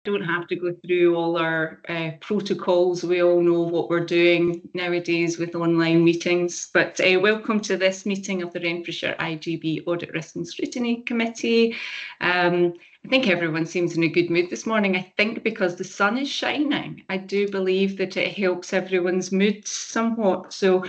don't have to go through all our protocols. We all know what we're doing nowadays with online meetings. But welcome to this meeting of the Renfrewshire IJB Audit, Risk and Scrutiny Committee. I think everyone seems in a good mood this morning. I think because the sun is shining, I do believe that it helps everyone's mood somewhat. So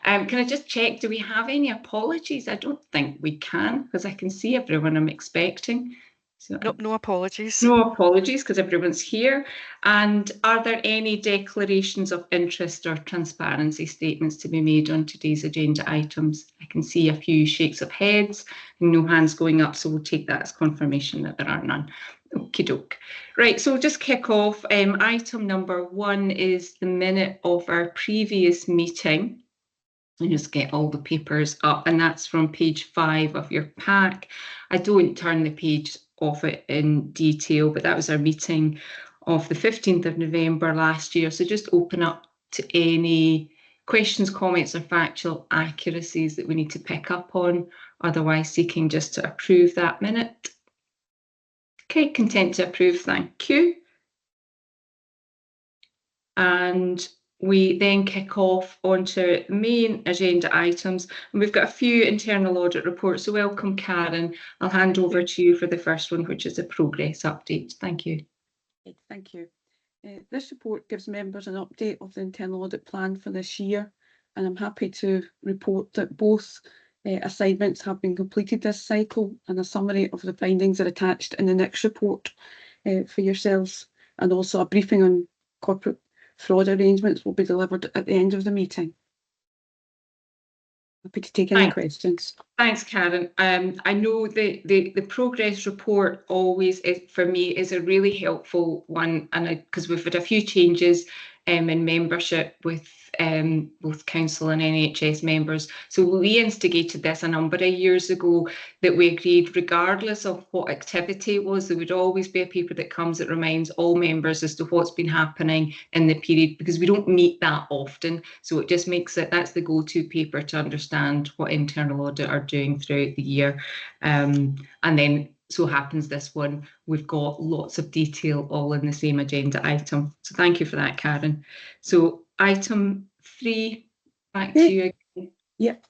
can I just check, do we have any apologies? I don't think we can, because I can see everyone I'm expecting. So, no apologies. No apologies, because everyone's here. And are there any declarations of interest or transparency statements to be made on today's agenda items? I can see a few shakes of heads and no hands going up, so we'll take that as confirmation that there are none. Okie doke. Right, so we'll just kick off. Item number 1 is the minute of our previous meeting. And just get all the papers up, and that's from page 5 of your pack. I don't turn the page off it in detail, but that was our meeting of the 15th of November last year. So just open up to any questions, comments, or factual accuracies that we need to pick up on. Otherwise, seeking just to approve that minute. Okay, content to approve, thank you. And we then kick off onto main agenda items, and we've got a few internal audit reports. So welcome, Karen. I'll hand over to you for the first one, which is a progress update. Thank you. Thank you. This report gives members an update of the internal audit plan for this year, and I'm happy to report that both assignments have been completed this cycle, and a summary of the findings are attached in the next report for yourselves, and also a briefing on corporate fraud arrangements will be delivered at the end of the meeting. Happy to take any questions. Thanks, Karen. I know the progress report always for me is a really helpful one, and because we've had a few changes in membership with both council and NHS members. So we instigated this a number of years ago, that we agreed regardless of what activity it was, there would always be a paper that comes that reminds all members as to what's been happening in the period, because we don't meet that often. So it just makes it, that's the go-to paper to understand what internal audit are doing throughout the year. And then so happens this one, we've got lots of detail all in the same agenda item. So thank you for that, Karen. So item 3, back to you again. Yep.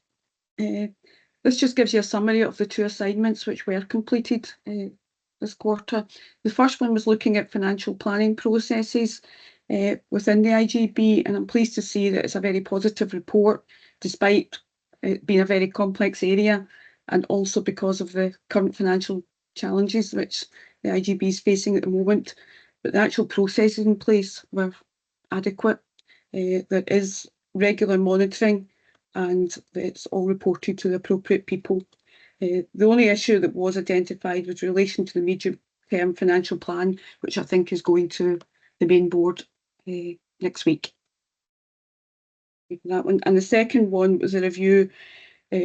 This just gives you a summary of the 2 assignments which were completed this quarter. The first one was looking at financial planning processes within the IJB, and I'm pleased to see that it's a very positive report, despite it being a very complex area, and also because of the current financial challenges which the IJB is facing at the moment. But the actual processes in place were adequate. There is regular monitoring, and it's all reported to the appropriate people. The only issue that was identified was in relation to the medium-term financial plan, which I think is going to the main board next week. That one. And the second one was a review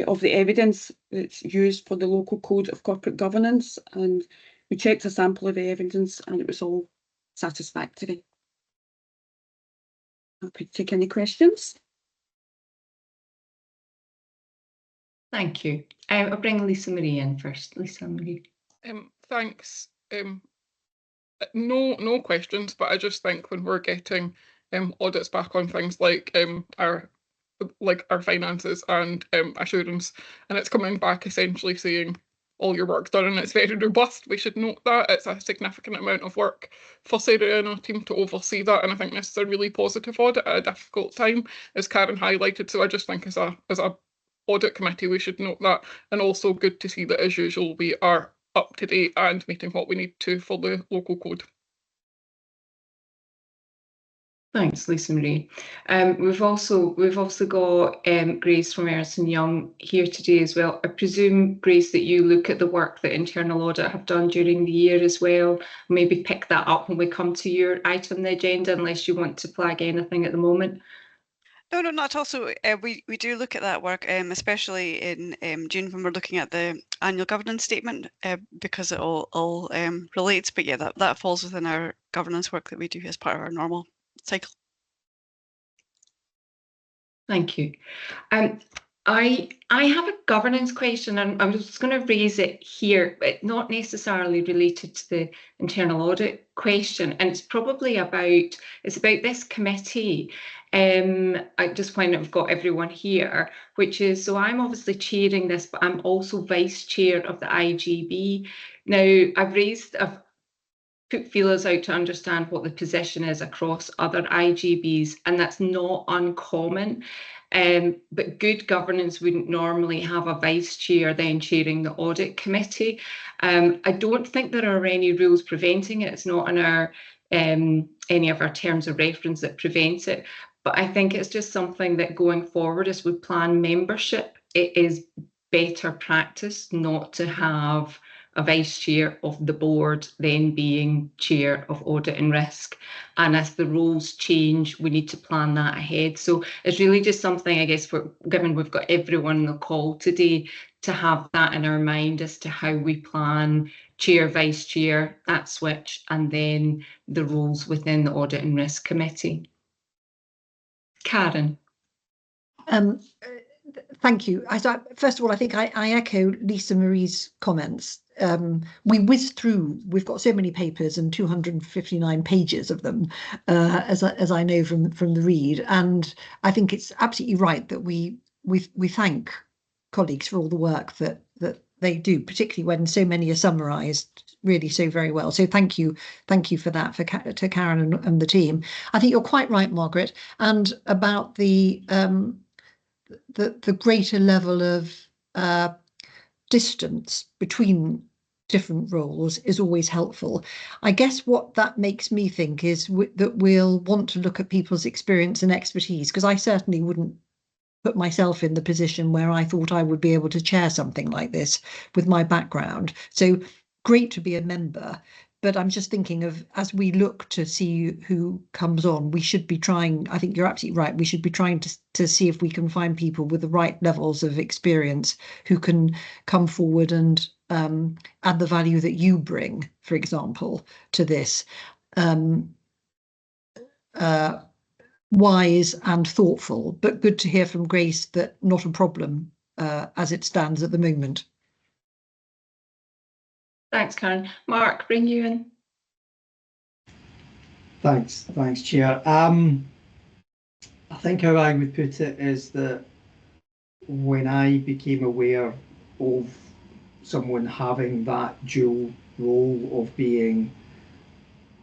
of the evidence that's used for the local code of corporate governance, and we checked a sample of the evidence and it was all satisfactory. Happy to take any questions. Thank you. I'll bring Lisa Marie in first. Lisa Marie. Thanks. No questions, but I just think when we're getting audits back on things like our finances and assurance, and it's coming back essentially saying all your work's done and it's very robust, we should note that it's a significant amount of work for Sarah and our team to oversee that, and I think this is a really positive audit at a difficult time, as Karen highlighted. So I just think as a audit committee we should note that, and also good to see that as usual we are up to date and meeting what we need to for the local code. Thanks, Lisa Marie. We've also got Grace from Ernst & Young here today as well. I presume, Grace, that you look at the work that internal audit have done during the year as well. Maybe pick that up when we come to your item on the agenda, unless you want to flag anything at the moment. No, not at all. So we do look at that work, especially in June when we're looking at the annual governance statement, because it all relates. But yeah, that falls within our governance work that we do as part of our normal cycle. Thank you. I have a governance question, and I was going to raise it here, but not necessarily related to the internal audit question. And it's probably about this committee. I just find that we've got everyone here, which is, so I'm obviously chairing this, but I'm also vice chair of the IJB. Now, I've put feelers out to understand what the position is across other IJBs, and that's not uncommon. But good governance wouldn't normally have a vice chair then chairing the audit committee. I don't think there are any rules preventing it. It's not in our any of our terms of reference that prevents it. But I think it's just something that going forward, as we plan membership, it is better practice not to have a vice chair of the board then being chair of audit and risk. And as the roles change, we need to plan that ahead. So it's really just something, I guess, given we've got everyone on the call today, to have that in our mind as to how we plan chair, vice chair, that switch, and then the roles within the audit and risk committee. Karen. Thank you. First of all, I think I echo Lisa Marie's comments. We whizzed through, we've got so many papers and 259 pages of them, as I know from the read. And I think it's absolutely right that we thank colleagues for all the work that they do, particularly when so many are summarised really so very well. So thank you for that, to Karen and the team. I think you're quite right, Margaret, and about the greater level of distance between different roles is always helpful. I guess what that makes me think is that we'll want to look at people's experience and expertise, because I certainly wouldn't put myself in the position where I thought I would be able to chair something like this with my background. So great to be a member. But I'm just thinking of, as we look to see who comes on, we should be trying, I think you're absolutely right, we should be trying to see if we can find people with the right levels of experience who can come forward and add the value that you bring, for example, to this. Wise and thoughtful, but good to hear from Grace that not a problem as it stands at the moment. Thanks, Karen. Mark, bring you in. Thanks, Chair. I think how I would put it is that when I became aware of someone having that dual role of being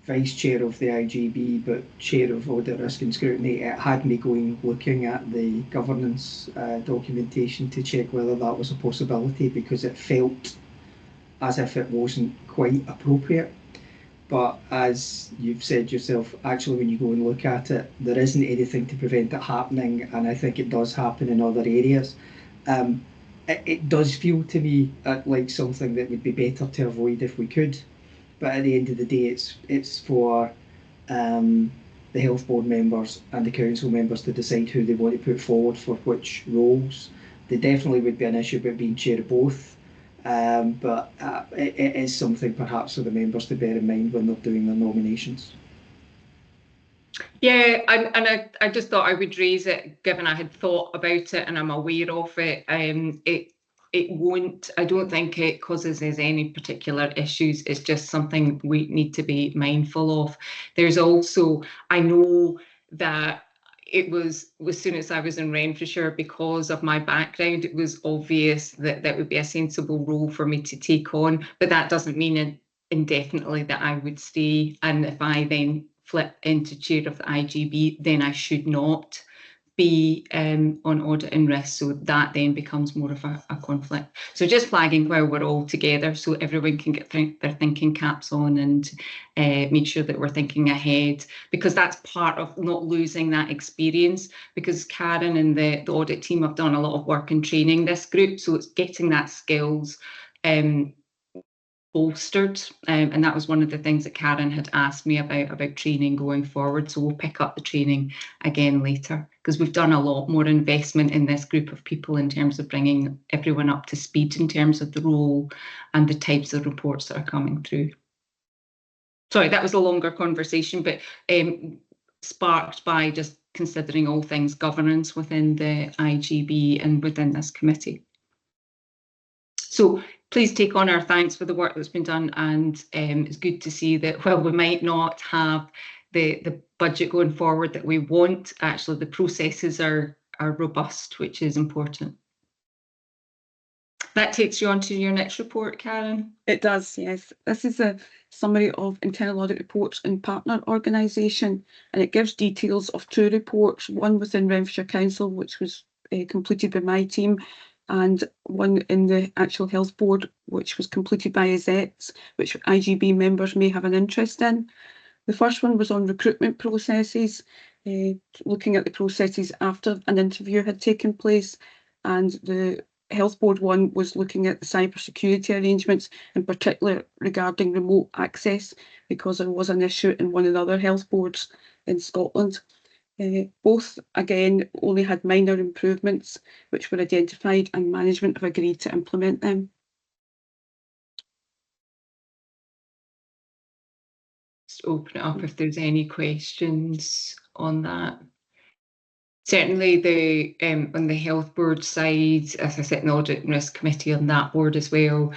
Vice Chair of the IJB but Chair of Audit, Risk and Scrutiny, it had me looking at the governance documentation to check whether that was a possibility, because it felt as if it wasn't quite appropriate. But as you've said yourself, actually when you go and look at it, there isn't anything to prevent it happening, and I think it does happen in other areas. It does feel to me like something that would be better to avoid if we could, but at the end of the day it's for the health board members and the council members to decide who they want to put forward for which roles. There definitely would be an issue about being chair of both. But it is something perhaps for the members to bear in mind when they're doing their nominations. Yeah, and I just thought I would raise it, given I had thought about it and I'm aware of it. It won't, I don't think it causes us any particular issues. It's just something we need to be mindful of. There's also, I know that it was, as soon as I was in Renfrewshire, because of my background, it was obvious that that would be a sensible role for me to take on, but that doesn't mean indefinitely that I would stay. And if I then flip into chair of the IJB, then I should not be on audit and risk, so that then becomes more of a conflict. So just flagging while we're all together, so everyone can get their thinking caps on and make sure that we're thinking ahead, because that's part of not losing that experience, because Karen and the audit team have done a lot of work in training this group, so it's getting that skills bolstered, and that was one of the things that Karen had asked me about training going forward. So we'll pick up the training again later, because we've done a lot more investment in this group of people in terms of bringing everyone up to speed in terms of the role and the types of reports that are coming through. Sorry, that was a longer conversation, but sparked by just considering all things governance within the IJB and within this committee. So please take on our thanks for the work that's been done, and it's good to see that while we might not have the budget going forward that we want, actually the processes are robust, which is important. That takes you on to your next report, Karen. It does, yes. This is a summary of internal audit reports in partner organisation, and it gives details of 2 reports, one within Renfrewshire Council, which was completed by my team, and one in the actual health board, which was completed by execs, which IJB members may have an interest in. The first one was on recruitment processes, looking at the processes after an interview had taken place, and the health board one was looking at the cybersecurity arrangements, in particular regarding remote access, because there was an issue in one of the other health boards in Scotland. Both, again, only had minor improvements which were identified, and management have agreed to implement them. Just open it up if there's any questions on that. Certainly on the health board side, as I said, in the Audit and Risk Committee on that board as well,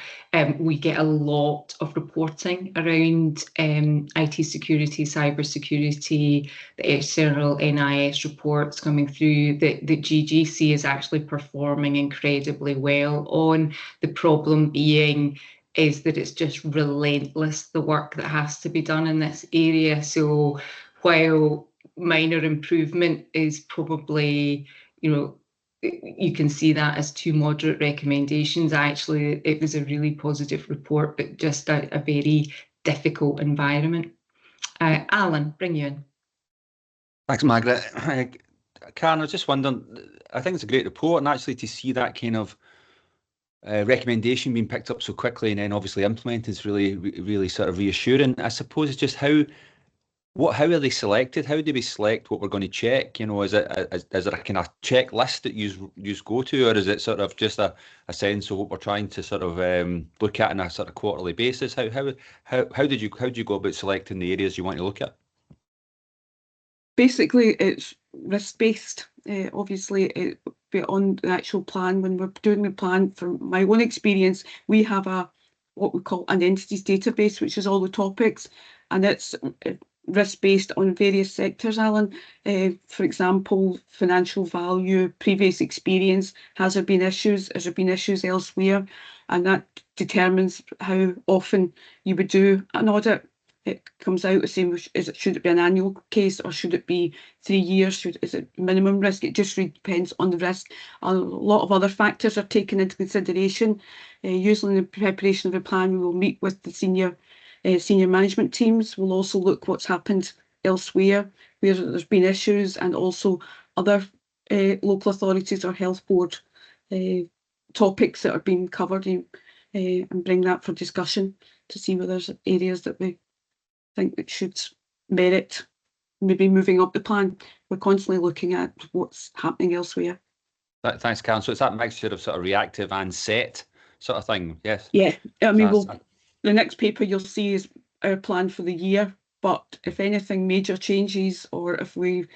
we get a lot of reporting around IT security, cyber security, the external NIS reports coming through. The GGC is actually performing incredibly well on. The problem being is that it's just relentless, the work that has to be done in this area. So while minor improvement is probably, you can see that as 2 moderate recommendations. Actually, it was a really positive report, but just a very difficult environment. Alan, bring you in. Thanks, Margaret. Karen, I was just wondering, I think it's a great report, and actually to see that kind of recommendation being picked up so quickly and then obviously implemented is really sort of reassuring. I suppose it's just how are they selected? How do we select what we're going to check? Is there a kind of checklist that you go to, or is it sort of just a sense of what we're trying to sort of look at on a sort of quarterly basis? How did you go about selecting the areas you want to look at? Basically, it's risk-based. Obviously, on the actual plan, when we're doing the plan, from my own experience, we have what we call an entities database, which is all the topics, and it's risk-based on various sectors, Alan. For example, financial value, previous experience, has there been issues, has there been issues elsewhere, and that determines how often you would do an audit. It comes out the same, should it be an annual case or should it be 3 years? Is it minimum risk? It just really depends on the risk. A lot of other factors are taken into consideration. Usually in the preparation of a plan, we will meet with the senior management teams. We'll also look what's happened elsewhere, where there's been issues, and also other local authorities or health board topics that are being covered, and bring that for discussion to see whether there's areas that we think it should merit maybe moving up the plan. We're constantly looking at what's happening elsewhere. Thanks, Karen. So it's that mixture of sort of reactive and set sort of thing, yes? Yeah, I mean, the next paper you'll see is our plan for the year, but if anything major changes, or if we've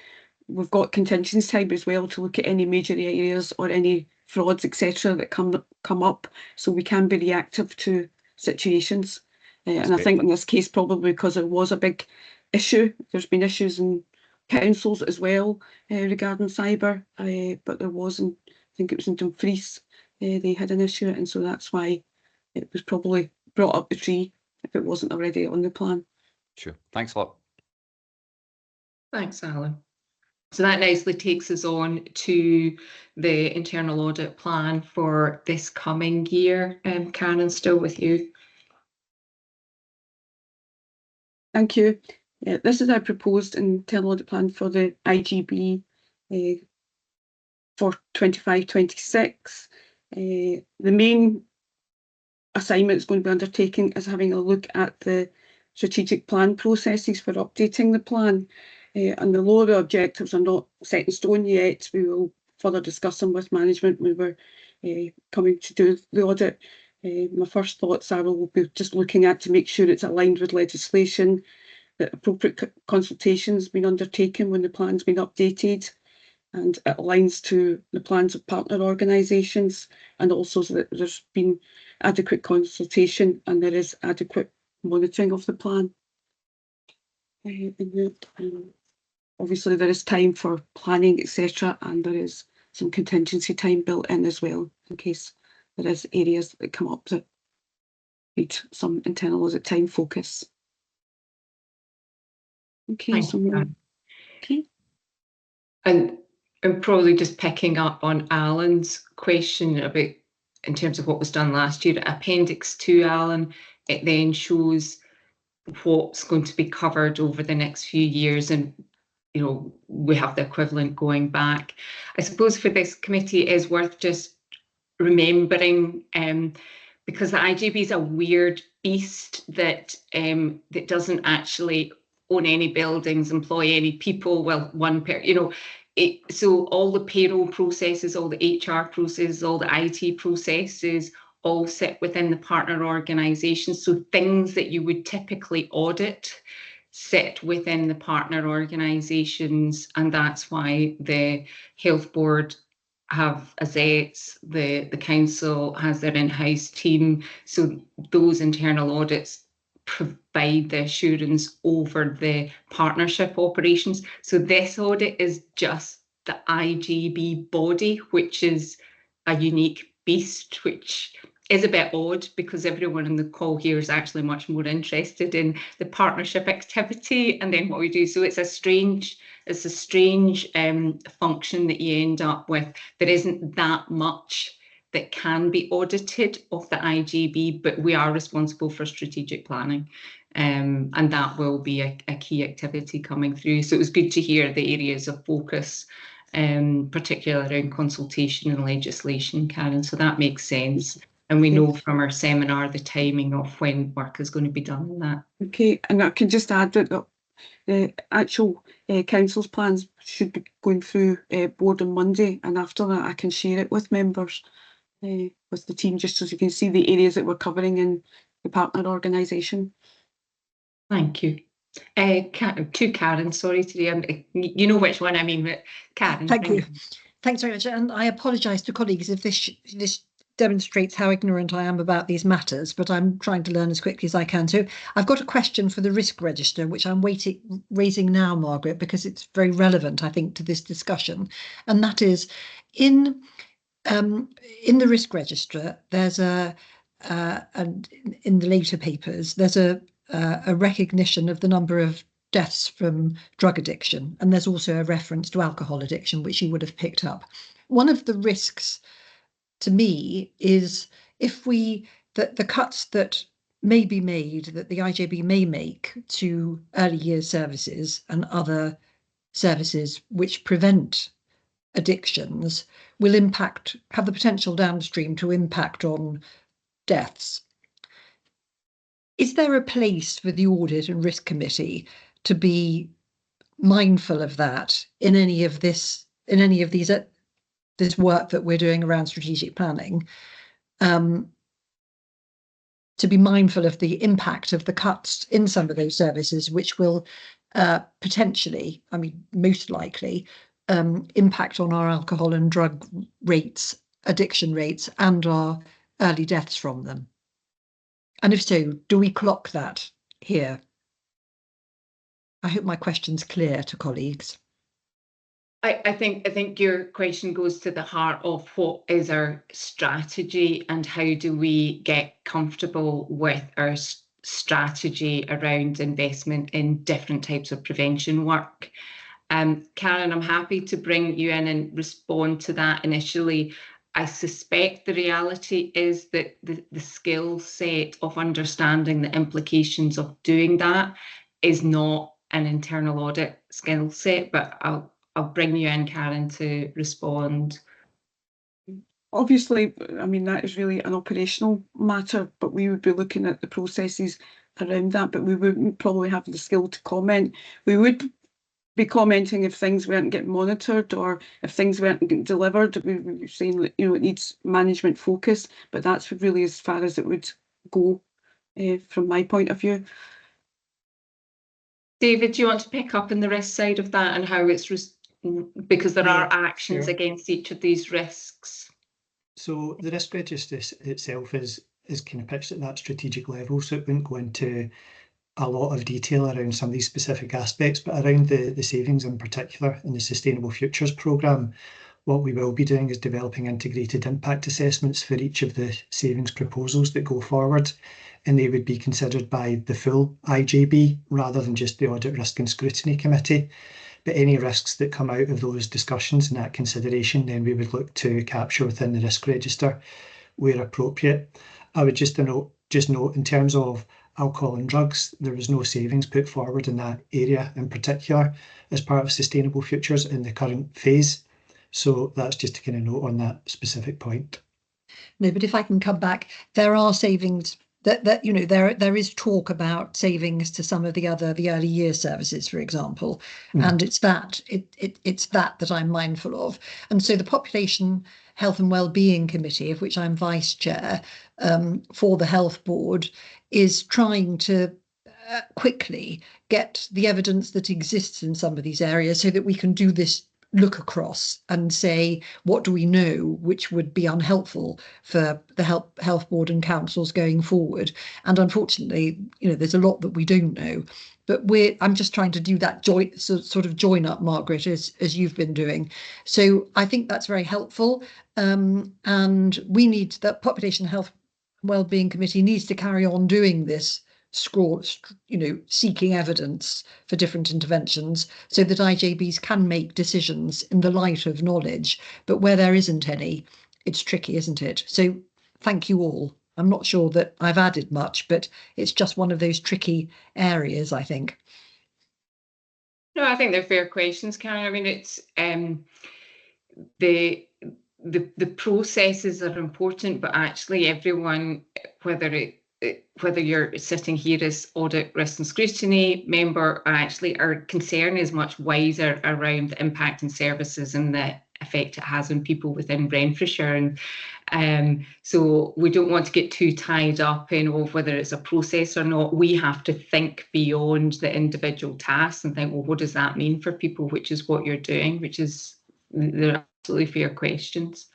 got contingency time as well to look at any major areas or any frauds, etc., that come up, so we can be reactive to situations. And I think in this case, probably because there was a big issue, there's been issues in councils as well regarding cyber, but there wasn't, I think it was in Dumfries, they had an issue, and so that's why it was probably brought up the tree if it wasn't already on the plan. Sure, thanks a lot. Thanks, Alan. So that nicely takes us on to the internal audit plan for this coming year. Karen, still with you. Thank you. This is our proposed internal audit plan for the IJB for 25-26. The main assignment is going to be undertaken is having a look at the strategic plan processes for updating the plan. And the lower objectives are not set in stone yet. We will further discuss them with management when we're coming to do the audit. My first thoughts are we'll be just looking at to make sure it's aligned with legislation, that appropriate consultations been undertaken when the plan's been updated, and it aligns to the plans of partner organisations, and also that there's been adequate consultation and there is adequate monitoring of the plan. Obviously there is time for planning, etc., and there is some contingency time built in as well in case there is areas that come up that need some internal audit time focus. Okay, so okay. And probably just picking up on Alan's question about in terms of what was done last year, Appendix 2, Alan, it then shows what's going to be covered over the next few years, and you know, we have the equivalent going back. I suppose for this committee it is worth just remembering, because the IJB is a weird beast that that doesn't actually own any buildings, employ any people. Well, so all the payroll processes, all the HR processes, all the IT processes all sit within the partner organisation. So things that you would typically audit sit within the partner organisations, and that's why the health board have AZETs, the council has their in-house team. So those internal audits provide the assurance over the partnership operations. So this audit is just the IJB body, which is a unique beast, which is a bit odd because everyone in the call here is actually much more interested in the partnership activity and then what we do. So it's a strange function that you end up with. There isn't that much that can be audited of the IJB, but we are responsible for strategic planning, and that will be a key activity coming through. So it was good to hear the areas of focus, particularly around consultation and legislation, Karen, so that makes sense. And we know from our seminar the timing of when work is going to be done on that. Okay, and I can just add that the actual council's plans should be going through board on Monday, and after that I can share it with members, with the team, just so you can see the areas that we're covering in the partner organisation. Thank you. To Karen, sorry today, you know which one I mean, but Karen. Thank you. Thanks very much, and I apologise to colleagues if this demonstrates how ignorant I am about these matters, but I'm trying to learn as quickly as I can. So I've got a question for the risk register, which I'm raising now, Margaret, because it's very relevant, I think, to this discussion. And that is, in the risk register, there's and in the later papers, there's a recognition of the number of deaths from drug addiction, and there's also a reference to alcohol addiction, which you would have picked up. One of the risks to me is if the cuts that may be made, that the IJB may make to early years services and other services which prevent addictions will have the potential downstream to impact on deaths. Is there a place for the Audit and Risk Committee to be mindful of that in any of these this work that we're doing around strategic planning, to be mindful of the impact of the cuts in some of those services, which will potentially, I mean, most likely, impact on our alcohol and drug rates, addiction rates, and our early deaths from them? And if so, do we clock that here? I hope my question's clear to colleagues. I think your question goes to the heart of what is our strategy and how do we get comfortable with our strategy around investment in different types of prevention work. Karen, I'm happy to bring you in and respond to that initially. I suspect the reality is that the skill set of understanding the implications of doing that is not an internal audit skill set, but I'll bring you in, Karen, to respond. Obviously, I mean, that is really an operational matter, but we would be looking at the processes around that, but we wouldn't probably have the skill to comment. We would be commenting if things weren't getting monitored or if things weren't getting delivered. We would be saying, you know, it needs management focus, but that's really as far as it would go from my point of view. David, do you want to pick up on the risk side of that and how it's because there are actions sure. against each of these risks? So the risk register itself is kind of pitched at that strategic level, so it wouldn't go into a lot of detail around some of these specific aspects, but around the savings in particular in the Sustainable Futures programme, what we will be doing is developing integrated impact assessments for each of the savings proposals that go forward, and they would be considered by the full IJB rather than just the Audit, Risk and Scrutiny Committee. But any risks that come out of those discussions and that consideration, then we would look to capture within the risk register where appropriate. I would just note in terms of alcohol and drugs, there was no savings put forward in that area in particular as part of Sustainable Futures in the current phase. So that's just to kind of note on that specific point. No, but if I can come back, there are savings that you know, there is talk about savings to some of the early years services, for example, and it's that I'm mindful of. And so the Population Health and Wellbeing Committee, of which I'm vice chair for the Health Board, is trying to quickly get the evidence that exists in some of these areas so that we can do this look across and say, what do we know which would be unhelpful for the health board and councils going forward? And unfortunately, you know, there's a lot that we don't know, but I'm just trying to do that sort of join up, Margaret, as you've been doing. So I think that's very helpful. And we need, that Population Health Wellbeing Committee needs to carry on doing this, seeking evidence for different interventions so that IJBs can make decisions in the light of knowledge. But where there isn't any, it's tricky, isn't it? So thank you all. I'm not sure that I've added much, but it's just one of those tricky areas, I think. No, I think they're fair questions, Karen. I mean, it's the processes are important, but actually everyone, whether you're sitting here as Audit, Risk and Scrutiny member, actually our concern is much wider around the impact and services and the effect it has on people within Renfrewshire. And so we don't want to get too tied up in whether it's a process or not. We have to think beyond the individual tasks and think, well, what does that mean for people, which is what you're doing, which is, they're absolutely fair questions.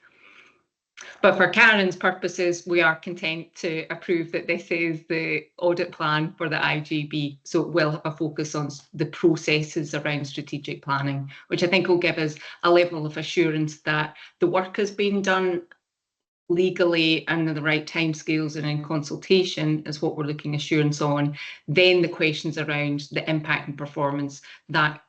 But for Karen's purposes, we are content to approve that this is the audit plan for the IJB. So it will have a focus on the processes around strategic planning, which I think will give us a level of assurance that the work has been done legally and in the right timescales and in consultation is what we're looking assurance on. Then the questions around the impact and performance, that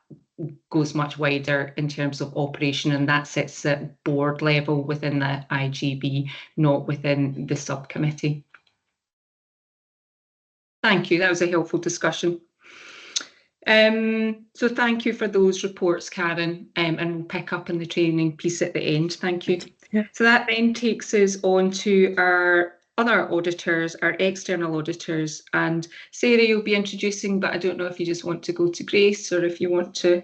goes much wider in terms of operation, and that sits at board level within the IJB, not within the subcommittee. Thank you, that was a helpful discussion. So thank you for those reports, Karen, and we'll pick up on the training piece at the end. Thank you. Yeah. So that then takes us on to our other auditors, our external auditors, and Sarah, you'll be introducing, but I don't know if you just want to go to Grace or if you want to.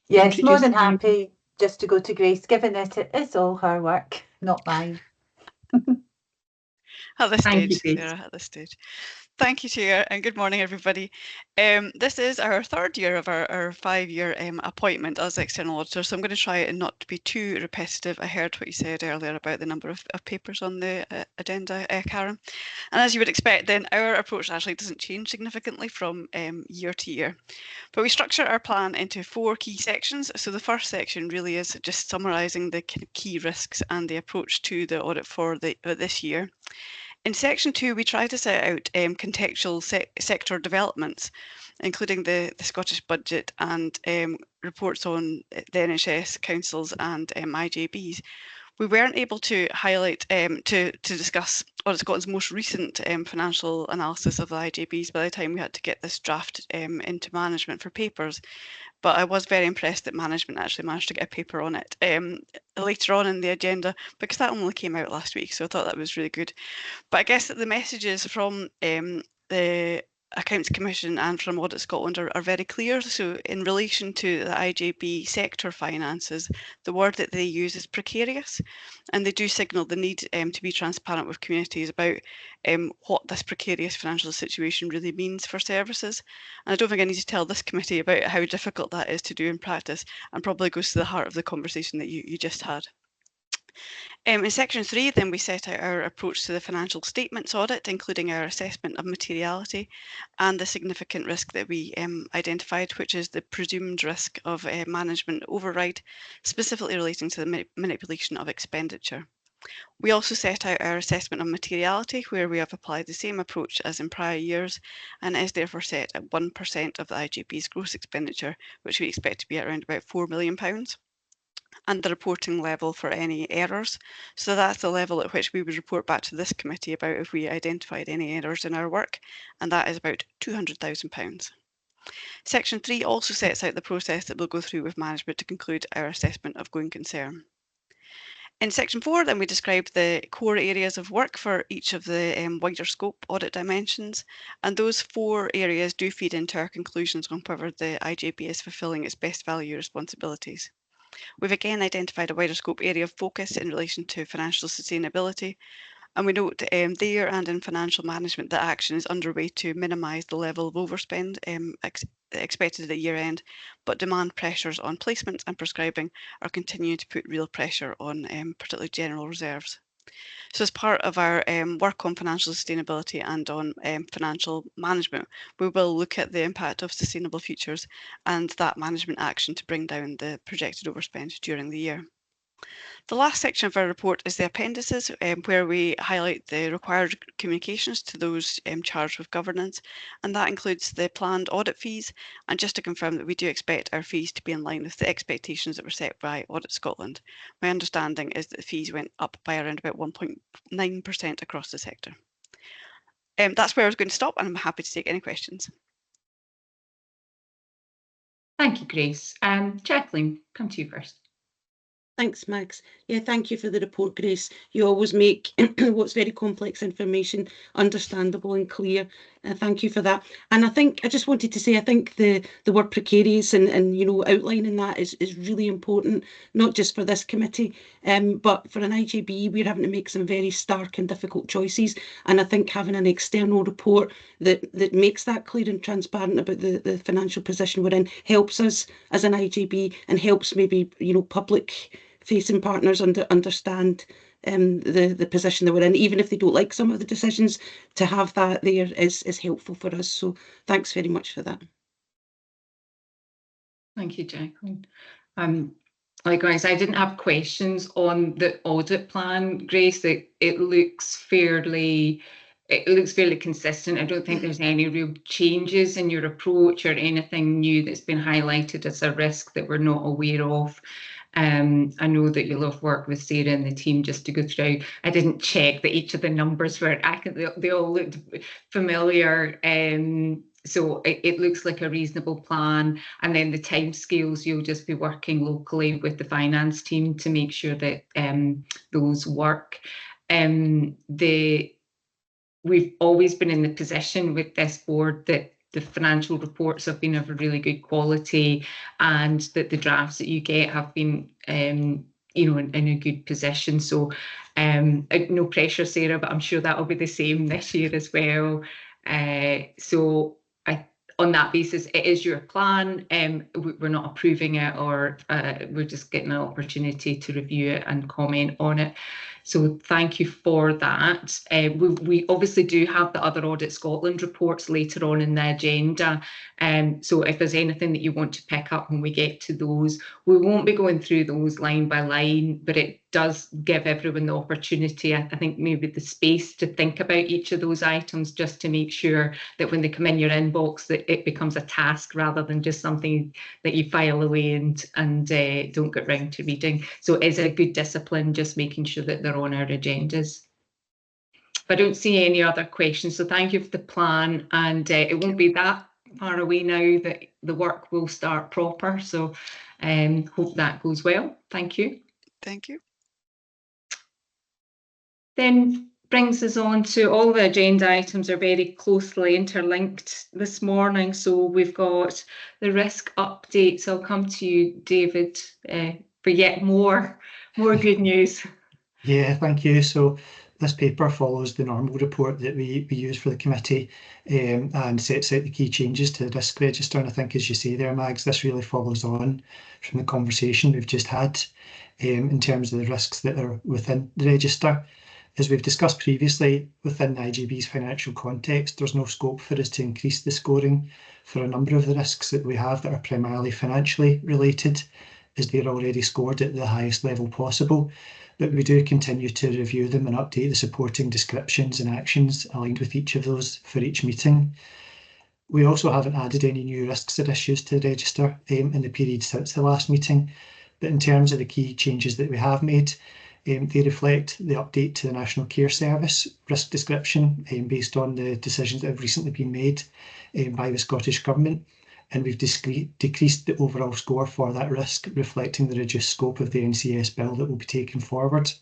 Yes, more than happy just to go to Grace, given that it is all her work, not mine. At this stage, Sarah, at this stage. Thank you, Chair, and good morning, everybody. This is our third year of our 5-year appointment as external auditor, so I'm going to try and not to be too repetitive. I heard what you said earlier about the number of papers on the agenda, Karen. And as you would expect, then our approach actually doesn't change significantly from year to year. But we structure our plan into 4 key sections. So the first section really is just summarising the key risks and the approach to the audit for this year. In section 2, we try to set out contextual sector developments, including the Scottish budget and reports on the NHS, councils and IJBs. We weren't able to highlight, to discuss Audit Scotland's most recent financial analysis of the IJBs by the time we had to get this draft into management for papers. But I was very impressed that management actually managed to get a paper on it later on in the agenda, because that only came out last week, so I thought that was really good. But I guess that the messages from the Accounts Commission and from Audit Scotland are very clear. So in relation to the IJB sector finances, the word that they use is precarious, and they do signal the need to be transparent with communities about what this precarious financial situation really means for services. And I don't think I need to tell this committee about how difficult that is to do in practice, and probably goes to the heart of the conversation that you just had. In section 3, then we set out our approach to the financial statements audit, including our assessment of materiality and the significant risk that we identified, which is the presumed risk of management override, specifically relating to the manipulation of expenditure. We also set out our assessment of materiality, where we have applied the same approach as in prior years, and is therefore set at 1% of the IJB's gross expenditure, which we expect to be at around about £4 million. And the reporting level for any errors. So that's the level at which we would report back to this committee about if we identified any errors in our work, and that is about £200,000. Section 3 also sets out the process that we'll go through with management to conclude our assessment of going concern. In section 4, then we described the core areas of work for each of the wider scope audit dimensions, and those 4 areas do feed into our conclusions on whether the IJB is fulfilling its best value responsibilities. We've again identified a wider scope area of focus in relation to financial sustainability, and we note there and in financial management that action is underway to minimise the level of overspend expected at year end, but demand pressures on placements and prescribing are continuing to put real pressure on particularly general reserves. So as part of our work on financial sustainability and on financial management, we will look at the impact of sustainable futures and that management action to bring down the projected overspend during the year. The last section of our report is the appendices, where we highlight the required communications to those charged with governance, and that includes the planned audit fees. And just to confirm that we do expect our fees to be in line with the expectations that were set by Audit Scotland. My understanding is that the fees went up by around about 1.9% across the sector. That's where I was going to stop, and I'm happy to take any questions. Thank you, Grace. Jacqueline, come to you first. Thanks, Max. Yeah, thank you for the report, Grace. You always make what's very complex information understandable and clear. Thank you for that. And I just wanted to say, I think the word precarious and you know, outlining that is really important, not just for this committee, but for an IJB, we're having to make some very stark and difficult choices. And I think having an external report that makes that clear and transparent about the financial position we're in helps us as an IJB and helps maybe, you know, public facing partners understand the position that we're in, even if they don't like some of the decisions. To have that there is helpful for us. So thanks very much for that. Thank you, Jacqueline. Likewise, I didn't have questions on the audit plan, Grace. It looks fairly consistent. I don't think there's any real changes in your approach or anything new that's been highlighted as a risk that we're not aware of. I know that you'll have worked with Sarah and the team just to go through. I didn't check that each of the numbers were accurate. They all looked familiar. So it looks like a reasonable plan. And then the timescales, you'll just be working locally with the finance team to make sure that those work. We've always been in the position with this board that the financial reports have been of a really good quality, and that the drafts that you get have been, you know, in a good position. So no pressure, Sarah, but I'm sure that will be the same this year as well. So on that basis, it is your plan. We're not approving it, or we're just getting an opportunity to review it and comment on it. So thank you for that. We obviously do have the other Audit Scotland reports later on in the agenda. So if there's anything that you want to pick up when we get to those, we won't be going through those line by line, but it does give everyone the opportunity, I think maybe the space to think about each of those items, just to make sure that when they come in your inbox that it becomes a task rather than just something that you file away and don't get round to reading. So it is a good discipline, just making sure that they're on our agendas. But I don't see any other questions, so thank you for the plan, and it won't be that far away now that the work will start proper, so hope that goes well. Thank you. Thank you. Then brings us on to all the agenda items are very closely interlinked this morning. So we've got the risk updates. I'll come to you, David, for yet more good news. Yeah, thank you. So this paper follows the normal report that we use for the committee and sets out the key changes to the risk register. And I think, as you say there, Mags, this really follows on from the conversation we've just had in terms of the risks that are within the register. As we've discussed previously, within the IJB's financial context, there's no scope for us to increase the scoring for a number of the risks that we have that are primarily financially related, as they're already scored at the highest level possible. But we do continue to review them and update the supporting descriptions and actions aligned with each of those for each meeting. We also haven't added any new risks or issues to the register in the period since the last meeting. But in terms of the key changes that we have made, they reflect the update to the National Care Service risk description based on the decisions that have recently been made by the Scottish Government. And we've decreased the overall score for that risk, reflecting the reduced scope of the NCS bill that will be taken forward.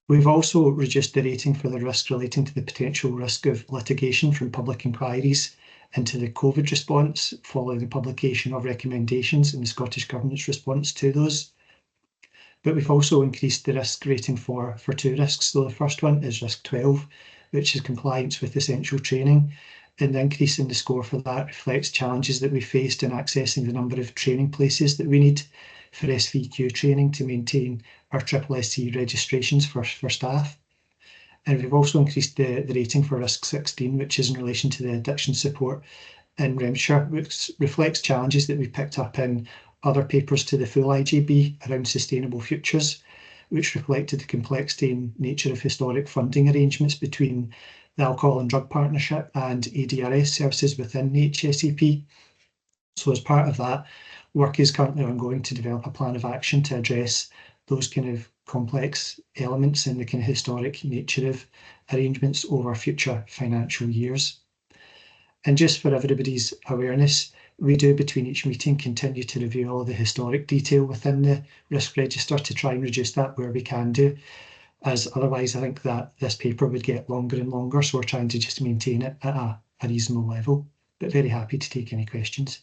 We've also reduced the rating for the risk relating to the potential risk of litigation from public inquiries into the COVID response following the publication of recommendations in the Scottish Government's response to those. But we've also increased the risk rating for two risks. So the first one is risk 12, which is compliance with essential training. And the increase in the score for that reflects challenges that we faced in accessing the number of training places that we need for SVQ training to maintain our SSSC registrations for staff. And we've also increased the rating for risk 16, which is in relation to the addiction support in Renfrewshire, which reflects challenges that we've picked up in other papers to the full IJB around sustainable futures, which reflected the complexity and nature of historic funding arrangements between the Alcohol and Drug Partnership and ADRS services within the RHSCP. So as part of that, work is currently ongoing to develop a plan of action to address those kind of complex elements in the kind of historic nature of arrangements over future financial years. And just for everybody's awareness, we do between each meeting continue to review all the historic detail within the risk register to try and reduce that where we can do, as otherwise I think that this paper would get longer and longer, so we're trying to just maintain it at a reasonable level, but very happy to take any questions.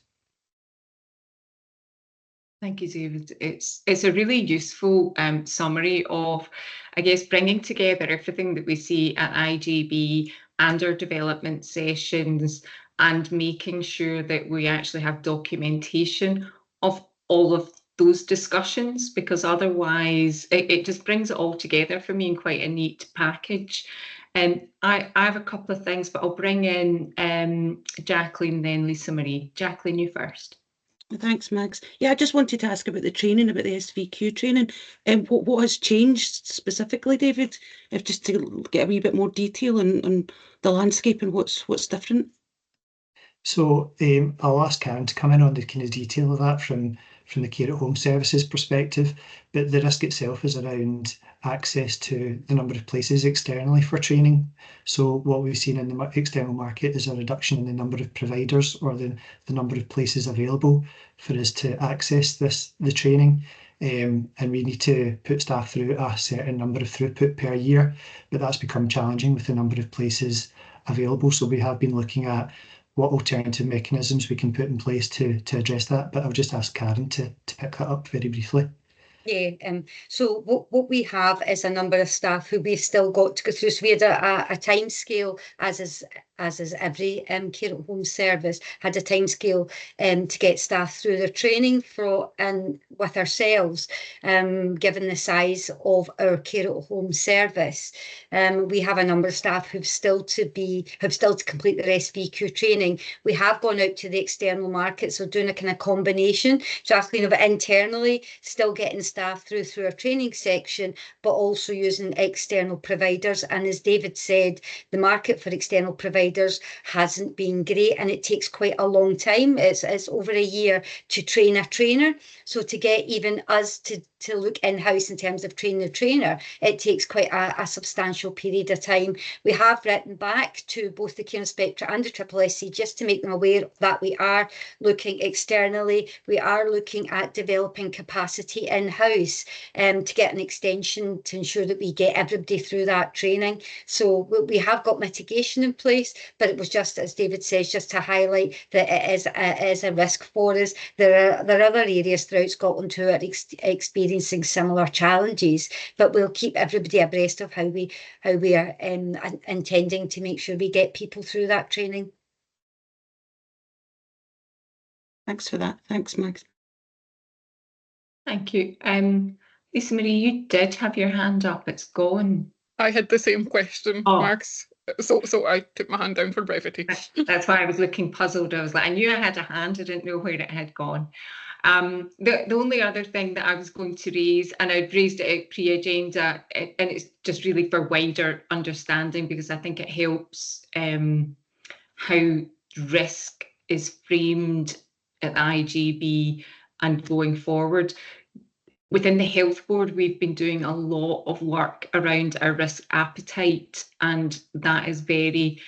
Thank you, David. It's a really useful summary of, I guess, bringing together everything that we see at IJB and our development sessions and making sure that we actually have documentation of all of those discussions, because otherwise it just brings it all together for me in quite a neat package. And I have a couple of things, but I'll bring in Jacqueline, then Lisa Marie. Jacqueline, you first. Thanks, Mags. Yeah, I just wanted to ask about the training, about the SVQ training. What has changed specifically, David? If just to get a wee bit more detail on the landscape and what's different. So I'll ask Karen to come in on the kind of detail of that from the care at home services perspective, but the risk itself is around access to the number of places externally for training. So what we've seen in the external market is a reduction in the number of providers or the number of places available for us to access the training. And we need to put staff through a certain number of throughput per year, but that's become challenging with the number of places available. So we have been looking at what alternative mechanisms we can put in place to address that. But I'll just ask Karen to pick that up very briefly. Yeah, so what we have is a number of staff who we've still got to go through. So we had a time scale, as is every care at home service, had a time scale to get staff through their training with ourselves, given the size of our care at home service. We have a number of staff who've still to complete their SVQ training. We have gone out to the external market, so doing a kind of combination. Jacqueline, of it internally, still getting staff through our training section, but also using external providers. And as David said, the market for external providers providers hasn't been great, and it takes quite a long time. It's over a year to train a trainer. So to get even us to look in-house in terms of training a trainer, it takes quite a substantial period of time. We have written back to both the Care Inspectorate and the SSSC just to make them aware that we are looking externally. We are looking at developing capacity in-house to get an extension to ensure that we get everybody through that training. So we have got mitigation in place, but it was just, as David says, just to highlight that it is a risk for us. There are other areas throughout Scotland who are experiencing similar challenges, but we'll keep everybody abreast of how we are intending to make sure we get people through that training. Thanks for that. Thanks, Max. Thank you. Lisa Marie, you did have your hand up. It's gone. I had the same question, Max. So I took my hand down for brevity. That's why I was looking puzzled. I was like, I knew I had a hand, I didn't know where it had gone. The only other thing that I was going to raise, and I'd raised it at pre-agenda, and it's just really for wider understanding, because I think it helps how risk is framed at the IJB and going forward. Within the Health Board, we've been doing a lot of work around our risk appetite, and that is very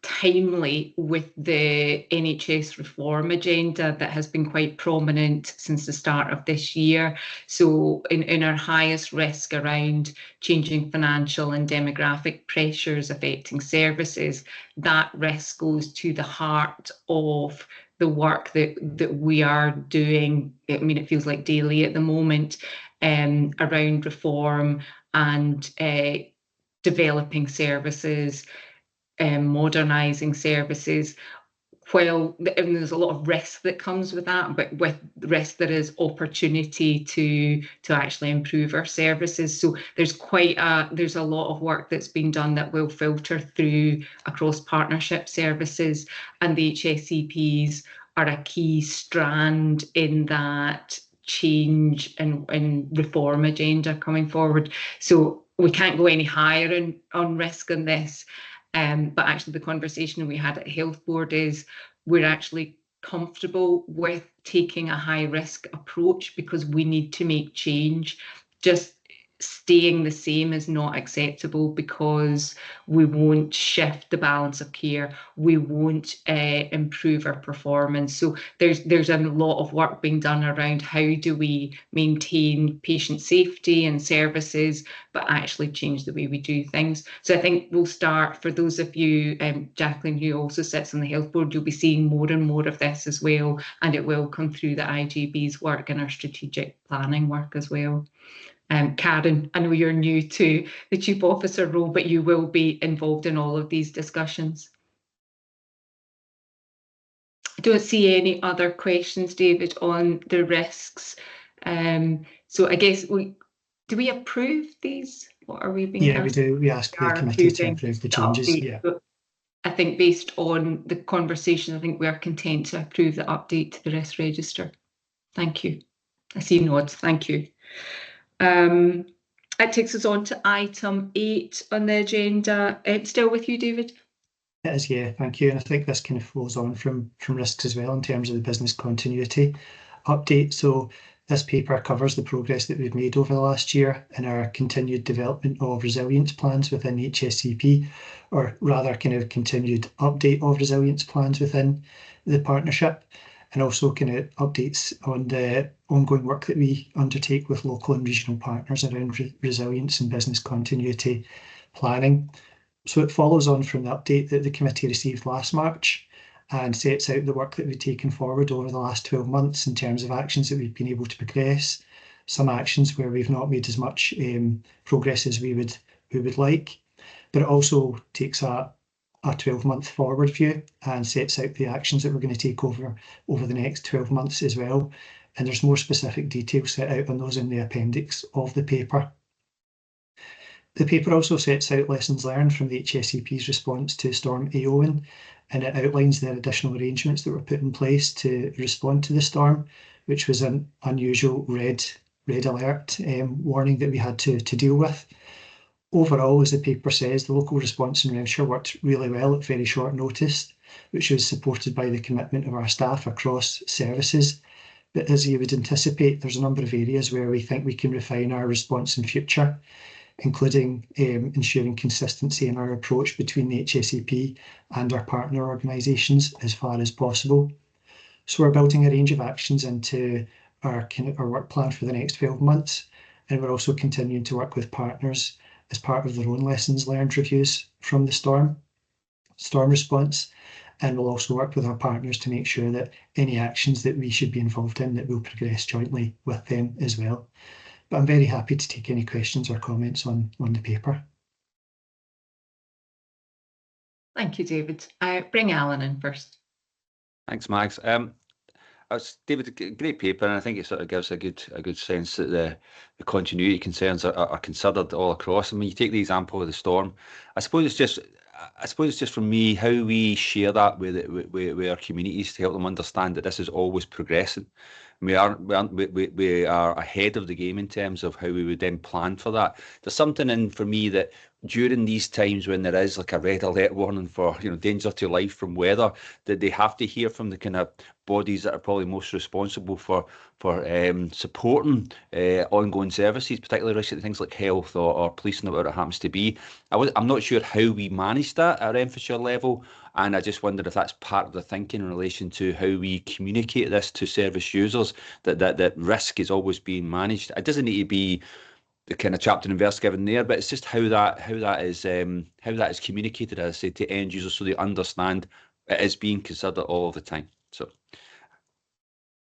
timely with the NHS reform agenda that has been quite prominent since the start of this year. So in our highest risk around changing financial and demographic pressures affecting services, that risk goes to the heart of the work that we are doing. I mean, it feels like daily at the moment, around reform and developing services, modernising services. Well, and there's a lot of risk that comes with that, but with risk there is opportunity to actually improve our services. So there's a lot of work that's been done that will filter through across partnership services, and the HSCPs are a key strand in that change and reform agenda coming forward. So we can't go any higher on risk on this. But actually the conversation we had at Health Board is we're actually comfortable with taking a high risk approach because we need to make change. Just staying the same is not acceptable because we won't shift the balance of care, we won't improve our performance. So there's a lot of work being done around how do we maintain patient safety and services, but actually change the way we do things. So I think we'll start, for those of you, Jacqueline, who also sits on the Health Board, you'll be seeing more and more of this as well, and it will come through the IJB's work and our strategic planning work as well. Karen, I know you're new to the Chief Officer role, but you will be involved in all of these discussions. I don't see any other questions, David, on the risks. So I guess do we approve these? What are we being asked? We do. We ask the committee to approve the changes. Yeah. I think based on the conversation, I think we are content to approve the update to the risk register. Thank you. I see nods. Thank you. It takes us on to item 8 on the agenda. Still with you, David? It is, yeah, thank you. And I think this kind of flows on from risks as well in terms of the business continuity update. So this paper covers the progress that we've made over the last year in our continued development of resilience plans within HSCP, or rather kind of continued update of resilience plans within the partnership, and also kind of updates on the ongoing work that we undertake with local and regional partners around resilience and business continuity planning. So it follows on from the update that the committee received last March and sets out the work that we've taken forward over the last 12 months in terms of actions that we've been able to progress, some actions where we've not made as much progress as we would like, but it also takes a 12-month forward view and sets out the actions that we're going to take over the next 12 months as well. And there's more specific details set out on those in the appendix of the paper. The paper also sets out lessons learned from the HSCP's response to Storm Éowyn, and it outlines the additional arrangements that were put in place to respond to the storm, which was an unusual red alert warning that we had to deal with. overall, as the paper says, the local response in Renfrewshire worked really well at very short notice, which was supported by the commitment of our staff across services. But as you would anticipate, there's a number of areas where we think we can refine our response in future, including ensuring consistency in our approach between the RHSCP and our partner organisations as far as possible. So we're building a range of actions into our work plan for the next 12 months, and we're also continuing to work with partners as part of their own lessons learned reviews from the storm response. And we'll also work with our partners to make sure that any actions that we should be involved in, that we'll progress jointly with them as well. But I'm very happy to take any questions or comments on the paper. Thank you, David. Bring Alan in first. Thanks, Max. David, great paper, and I think it sort of gives a good sense that the continuity concerns are considered all across. And when you take the example of the storm, I suppose it's just for me how we share that with our communities to help them understand that this is always progressing. We are ahead of the game in terms of how we would then plan for that. There's something in for me that during these times when there is like a red alert warning for danger to life from weather, that they have to hear from the kind of bodies that are probably most responsible for supporting ongoing services, particularly related to things like health or policing, or whatever it happens to be. I'm not sure how we manage that at Renfrewshire level, and I just wondered if that's part of the thinking in relation to how we communicate this to service users, that risk is always being managed. It doesn't need to be the kind of chapter and verse given there, but it's just how that is communicated, as I say, to end users, so they understand it is being considered all the time. So,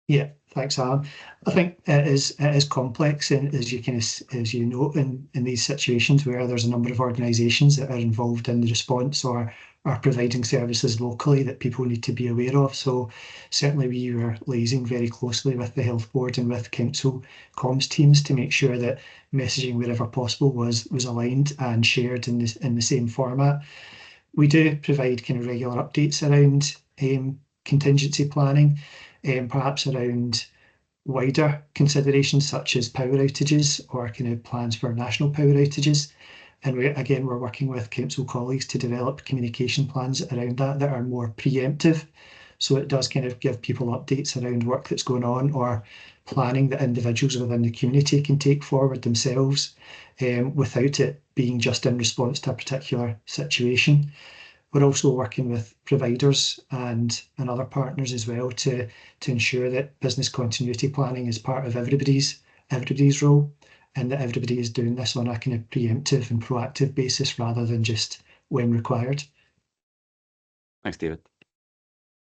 yeah, thanks, Alan. I think it is complex, and as you note in these situations where there's a number of organisations that are involved in the response or are providing services locally that people need to be aware of. So certainly we were liaising very closely with the Health Board and with council comms teams to make sure that messaging wherever possible was aligned and shared in the same format. We do provide kind of regular updates around contingency planning, perhaps around wider considerations such as power outages or kind of plans for national power outages. And we're working with council colleagues to develop communication plans around that are more preemptive. So it does kind of give people updates around work that's going on or planning that individuals within the community can take forward themselves without it being just in response to a particular situation. We're also working with providers and other partners as well to ensure that business continuity planning is part of everybody's role, and that everybody is doing this on a kind of preemptive and proactive basis rather than just when required. Thanks, David.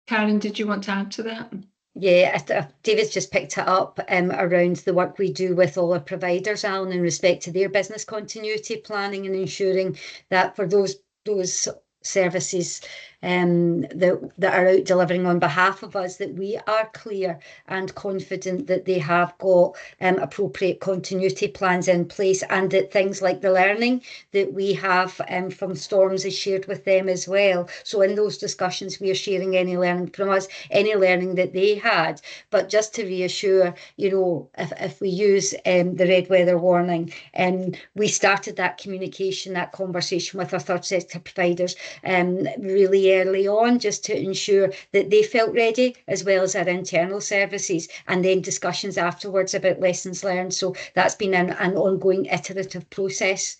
Karen, did you want to add to that? Yeah, David's just picked it up around the work we do with all our providers, Alan, in respect to their business continuity planning and ensuring that for those services that are out delivering on behalf of us, that we are clear and confident that they have got appropriate continuity plans in place, and that things like the learning that we have from storms is shared with them as well. So in those discussions, we are sharing any learning from us, any learning that they had. But just to reassure, if we use the red weather warning, we started that communication, that conversation with our third sector providers really early on, just to ensure that they felt ready, as well as our internal services, and then discussions afterwards about lessons learned. So that's been an ongoing iterative process.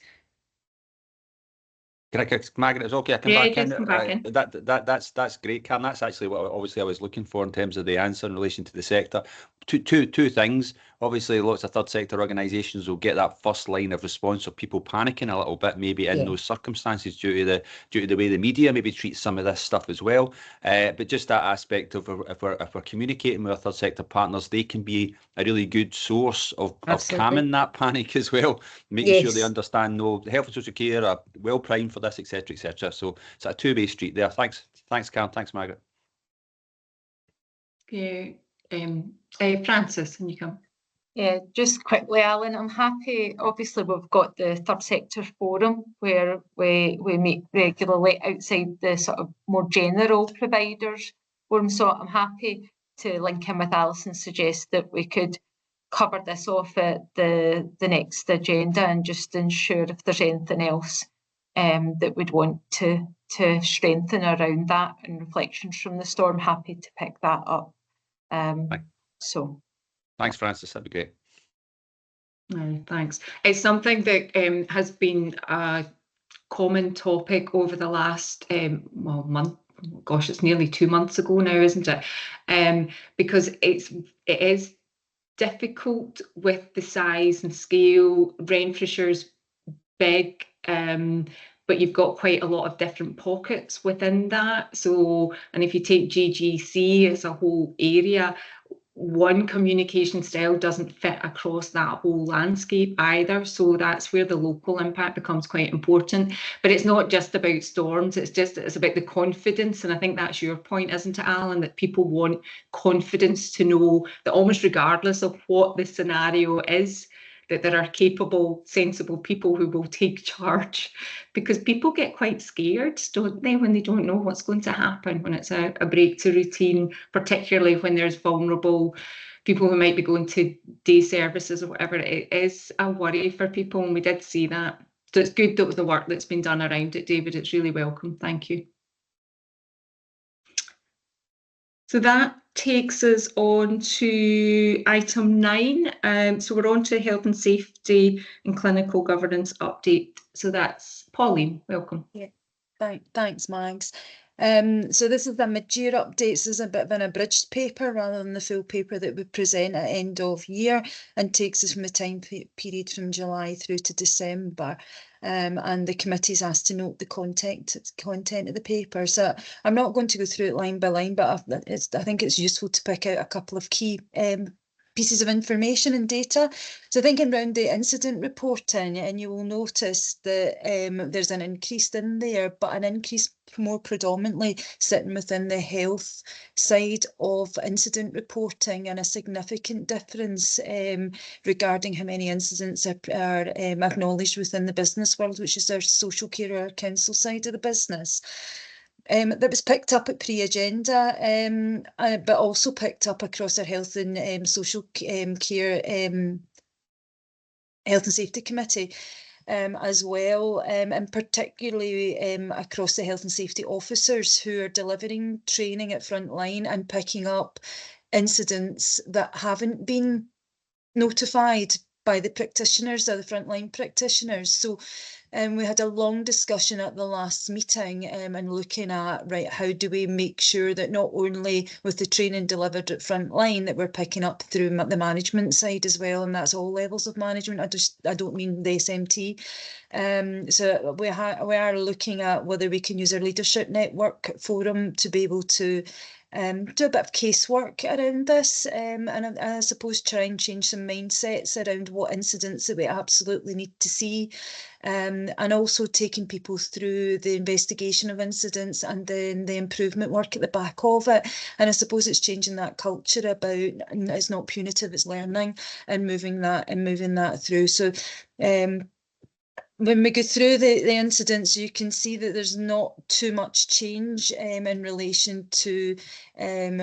Margaret, it's okay. I come back in. That's great, Karen. That's actually what obviously I was looking for in terms of the answer in relation to the sector. Two things. Obviously, lots of third sector organisations will get that first line of response of people panicking a little bit, maybe in those circumstances due to the way the media maybe treats some of this stuff as well. But just that aspect of if we're communicating with our third sector partners, they can be a really good source of calming that panic as well, making sure they understand the health and social care are well primed for this, etc., etc. So it's a two-way street there. Thanks, Karen. Thanks, Margaret. Okay. Frances, can you come? Yeah, just quickly, Alan, I'm happy. Obviously, we've got the third sector forum where we meet regularly outside the sort of more general providers forum. So I'm happy to link in with Alice and suggest that we could cover this off at the next agenda and just ensure if there's anything else that we'd want to strengthen around that, and reflections from the storm, happy to pick that up. So thanks, Francis, that'd be great. Thanks. It's something that has been a common topic over the last month. Gosh, it's nearly 2 months ago now, isn't it? Because it is difficult with the size and scale. Renfrewshire's big, but you've got quite a lot of different pockets within that. So, and if you take GGC as a whole area, one communication style doesn't fit across that whole landscape either. So that's where the local impact becomes quite important. But it's not just about storms, it's about the confidence. And I think that's your point, isn't it, Alan, that people want confidence to know that almost regardless of what the scenario is, that there are capable, sensible people who will take charge, because people get quite scared, don't they, when they don't know what's going to happen, when it's a break to routine, particularly when there's vulnerable people who might be going to day services or whatever. It is a worry for people, and we did see that. So it's good that the work that's been done around it, David. It's really welcome. Thank you. So that takes us on to item 9. So we're on to health and safety and clinical governance update. So that's Pauline, welcome. Yeah, thanks, Mags. So this is the mid-year updates. This is a bit of an abridged paper rather than the full paper that we present at end of year, and takes us from the time period from July through to December. And the committee's asked to note the content of the paper. So I'm not going to go through it line by line, but I think it's useful to pick out a couple of key pieces of information and data. So thinking around the incident reporting, and you will notice that there's an increase in there, but an increase more predominantly sitting within the health side of incident reporting, and a significant difference regarding how many incidents are acknowledged within the business world, which is our social care or our council side of the business. That was picked up at pre-agenda, but also picked up across our health and social care, health and safety committee as well, and particularly across the health and safety officers who are delivering training at frontline and picking up incidents that haven't been notified by the practitioners or the frontline practitioners. So we had a long discussion at the last meeting and looking at, right, how do we make sure that not only with the training delivered at frontline that we're picking up through the management side as well, and that's all levels of management. I don't mean the SMT. So we are looking at whether we can use our leadership network forum to be able to do a bit of casework around this, and I suppose try and change some mindsets around what incidents that we absolutely need to see, and also taking people through the investigation of incidents and then the improvement work at the back of it. And I suppose it's changing that culture about it's not punitive, it's learning, and moving that through. So when we go through the incidents, you can see that there's not too much change in relation to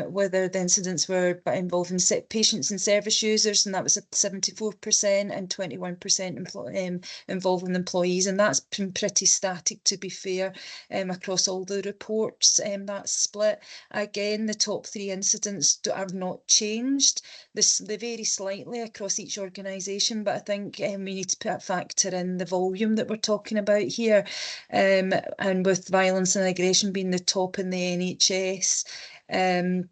whether the incidents were involving patients and service users, and that was at 74%, and 21% involving employees, and that's been pretty static, to be fair, across all the reports. That split. Again, the top 3 incidents have not changed. They vary slightly across each organisation, but I think we need to factor in the volume that we're talking about here, and with violence and aggression being the top in the NHS, and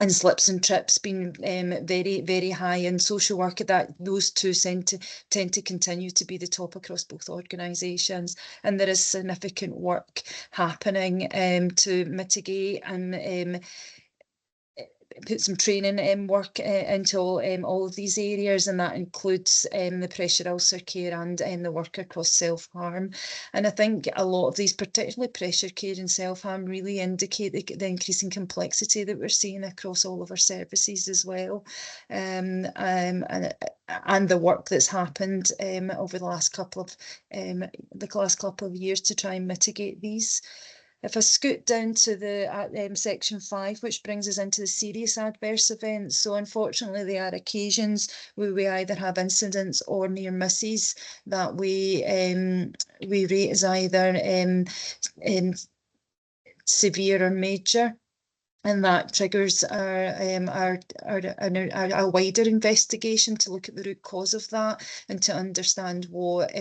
slips and trips being very, very high in social work, those two tend to continue to be the top across both organisations. And there is significant work happening to mitigate and put some training work into all of these areas, and that includes the pressure ulcer care and the work across self-harm. And I think a lot of these, particularly pressure care and self-harm, really indicate the increasing complexity that we're seeing across all of our services as well, and the work that's happened over the last couple of years to try and mitigate these. If I scoot down to the section 5, which brings us into the serious adverse events. So unfortunately, there are occasions where we either have incidents or near misses that we rate as either severe or major. And that triggers a wider investigation to look at the root cause of that and to understand what,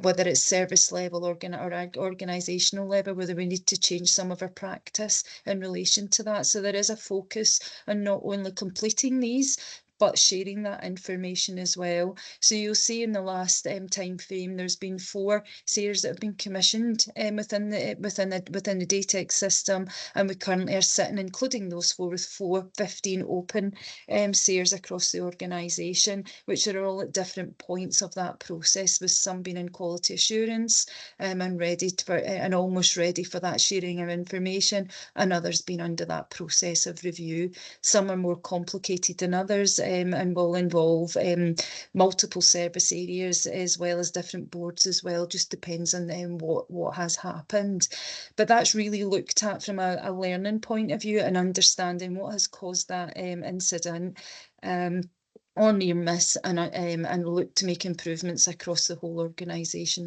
whether it's service level or organisational level, whether we need to change some of our practice in relation to that. So there is a focus on not only completing these, but sharing that information as well. So you'll see in the last time frame, there's been 4 SAREs that have been commissioned within the DATEX system, and we currently are sitting, including those 4, with 15 open SAREs across the organisation, which are all at different points of that process, with some being in quality assurance and ready for and almost ready for that sharing of information, and others being under that process of review. Some are more complicated than others. And will involve multiple service areas as well as different boards as well, just depends on what has happened. But that's really looked at from a learning point of view and understanding what has caused that incident or near miss, and look to make improvements across the whole organisation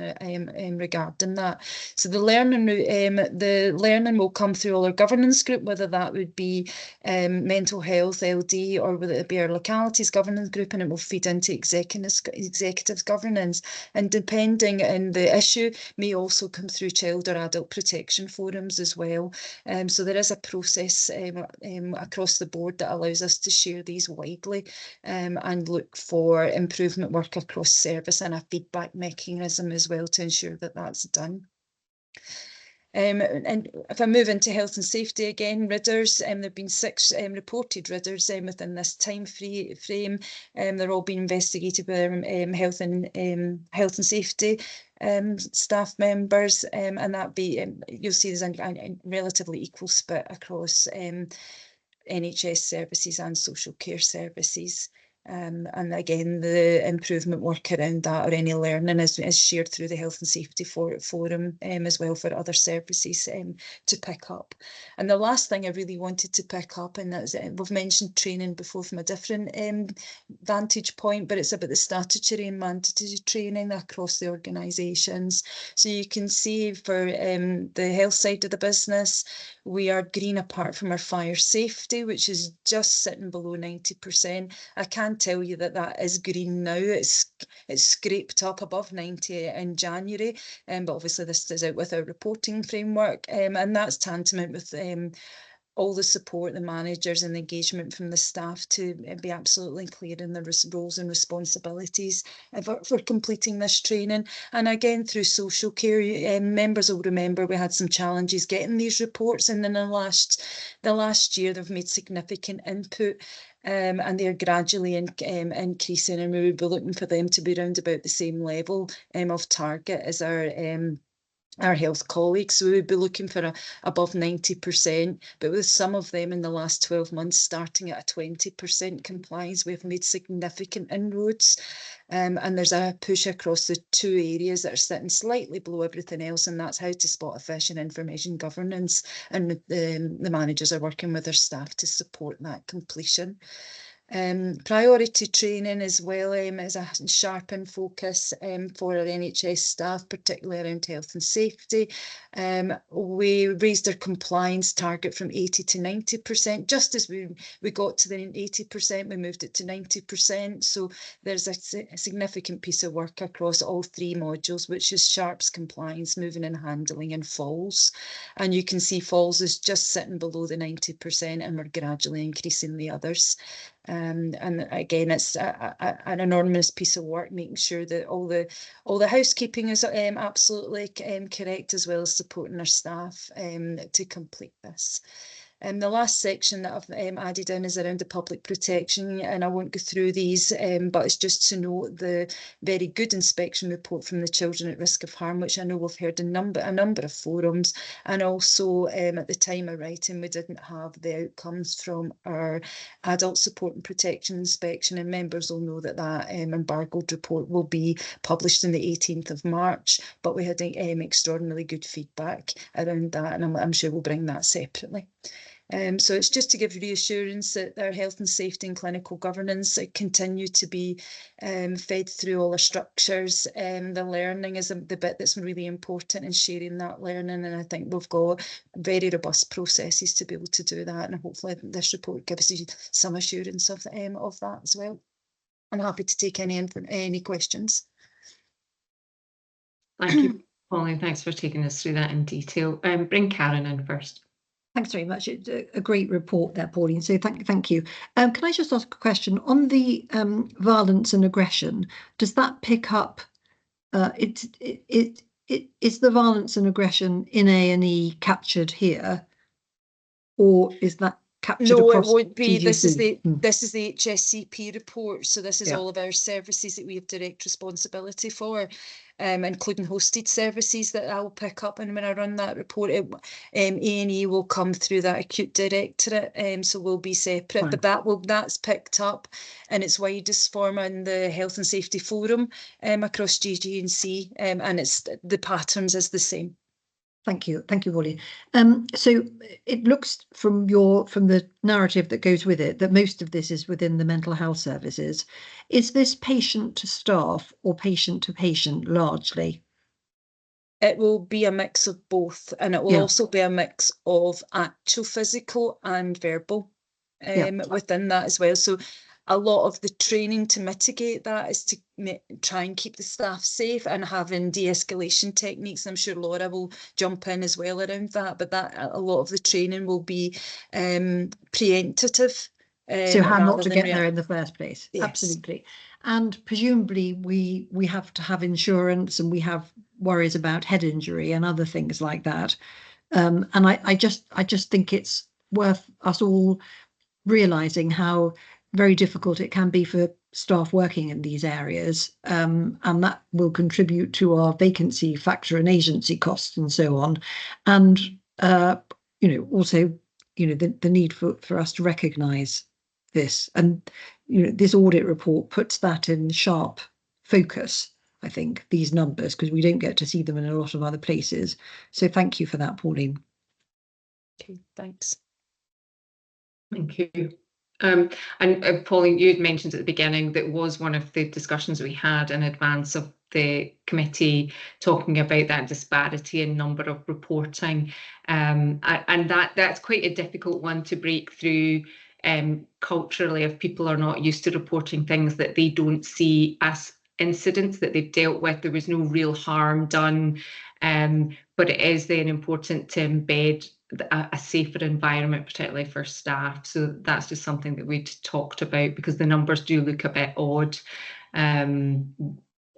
regarding that. So the learning will come through all our governance group, whether that would be mental health, LD, or whether it be our localities governance group, and it will feed into executive governance. And depending on the issue, may also come through child or adult protection forums as well. So there is a process across the board that allows us to share these widely and look for improvement work across service, and a feedback mechanism as well to ensure that that's done. And if I move into health and safety again, ridders, there have been 6 reported ridders within this time frame. They're all being investigated by health and safety staff members, and that be you'll see there's a relatively equal split across NHS services and social care services. And again, the improvement work around that or any learning is shared through the Health and Safety Forum as well for other services to pick up. And the last thing I really wanted to pick up, and that's we've mentioned training before from a different vantage point, but it's about the statutory and mandatory training across the organisations. So you can see for the health side of the business, we are green apart from our fire safety, which is just sitting below 90%. I can tell you that is green now. It's scraped up above 90 in January, but obviously this is out with our reporting framework, and that's tantamount with all the support, the managers and the engagement from the staff to be absolutely clear in their roles and responsibilities for completing this training. And again, through social care, members will remember we had some challenges getting these reports, and in the last year they've made significant input. And they're gradually increasing, and we would be looking for them to be around about the same level of target as our health colleagues. So we would be looking for above 90%, but with some of them in the last 12 months starting at a 20% compliance, we've made significant inroads. And there's a push across the 2 areas that are sitting slightly below everything else, and that's how to spot a fish and information governance. And the managers are working with their staff to support that completion. Priority training as well is a sharpened focus for our NHS staff, particularly around health and safety. We raised our compliance target from 80 to 90%. Just as we got to the 80%, we moved it to 90%. So there's a significant piece of work across all 3 modules, which is sharps, compliance, moving and handling, and falls. And you can see falls is just sitting below the 90%, and we're gradually increasing the others. And again, it's an enormous piece of work, making sure that all the housekeeping is absolutely correct, as well as supporting our staff to complete this. The last section that I've added in is around the public protection, and I won't go through these, but it's just to note the very good inspection report from the Children at Risk of Harm, which I know we've heard in a number of forums, and also at the time of writing we didn't have the outcomes from our adult support and protection inspection, and members will know that that embargoed report will be published on the 18th of March, but we had extraordinarily good feedback around that, and I'm sure we'll bring that separately. So it's just to give reassurance that our health and safety and clinical governance continue to be fed through all our structures. The learning is the bit that's really important in sharing that learning, and I think we've got very robust processes to be able to do that, and hopefully this report gives you some assurance of that as well. I'm happy to take any questions. Thank you, Pauline. Thanks for taking us through that in detail. Bring Karen in first. Thanks very much. It's a great report there, Pauline. So thank you. Can I just ask a question on the violence and aggression? Does that pick up? Is the violence and aggression in A&E captured here, or is that captured No, across it won't be. This is the TGC? this is the HSCP report. So this is Yeah. all of our services that we have direct responsibility for, including hosted services that I'll pick up. And when I run that report, A&E will come through that acute directorate. So we'll be separate. Fine. But that's picked up in its widest form in the Health and Safety Forum across GG&C, and it's the patterns is the same. Thank you, Pauline. So it looks from the narrative that goes with it that most of this is within the mental health services. Is this patient to staff or patient to patient largely? It will be a mix of both, and it will also be a mix of actual physical and verbal within that as well. So a lot of the training to mitigate that is to try and keep the staff safe and having de-escalation techniques. I'm sure Laura will jump in as well around that, but that a lot of the training will be preemptive. So how not to get there in the first place. Yes. Absolutely. And presumably we have to have insurance, and we have worries about head injury and other things like that. And I just think it's worth us all realising how very difficult it can be for staff working in these areas, and that will contribute to our vacancy factor and agency costs and so on. And also the need for us to recognise this, and this audit report puts that in sharp focus, I think, these numbers, because we don't get to see them in a lot of other places. So thank you for that, Pauline. Okay, thanks. Thank you. And Pauline, you had mentioned at the beginning that was one of the discussions we had in advance of the committee, talking about that disparity in number of reporting, and that's quite a difficult one to break through culturally, if people are not used to reporting things that they don't see as incidents that they've dealt with. There was no real harm done, but it is then important to embed a safer environment, particularly for staff. So that's just something that we'd talked about, because the numbers do look a bit odd.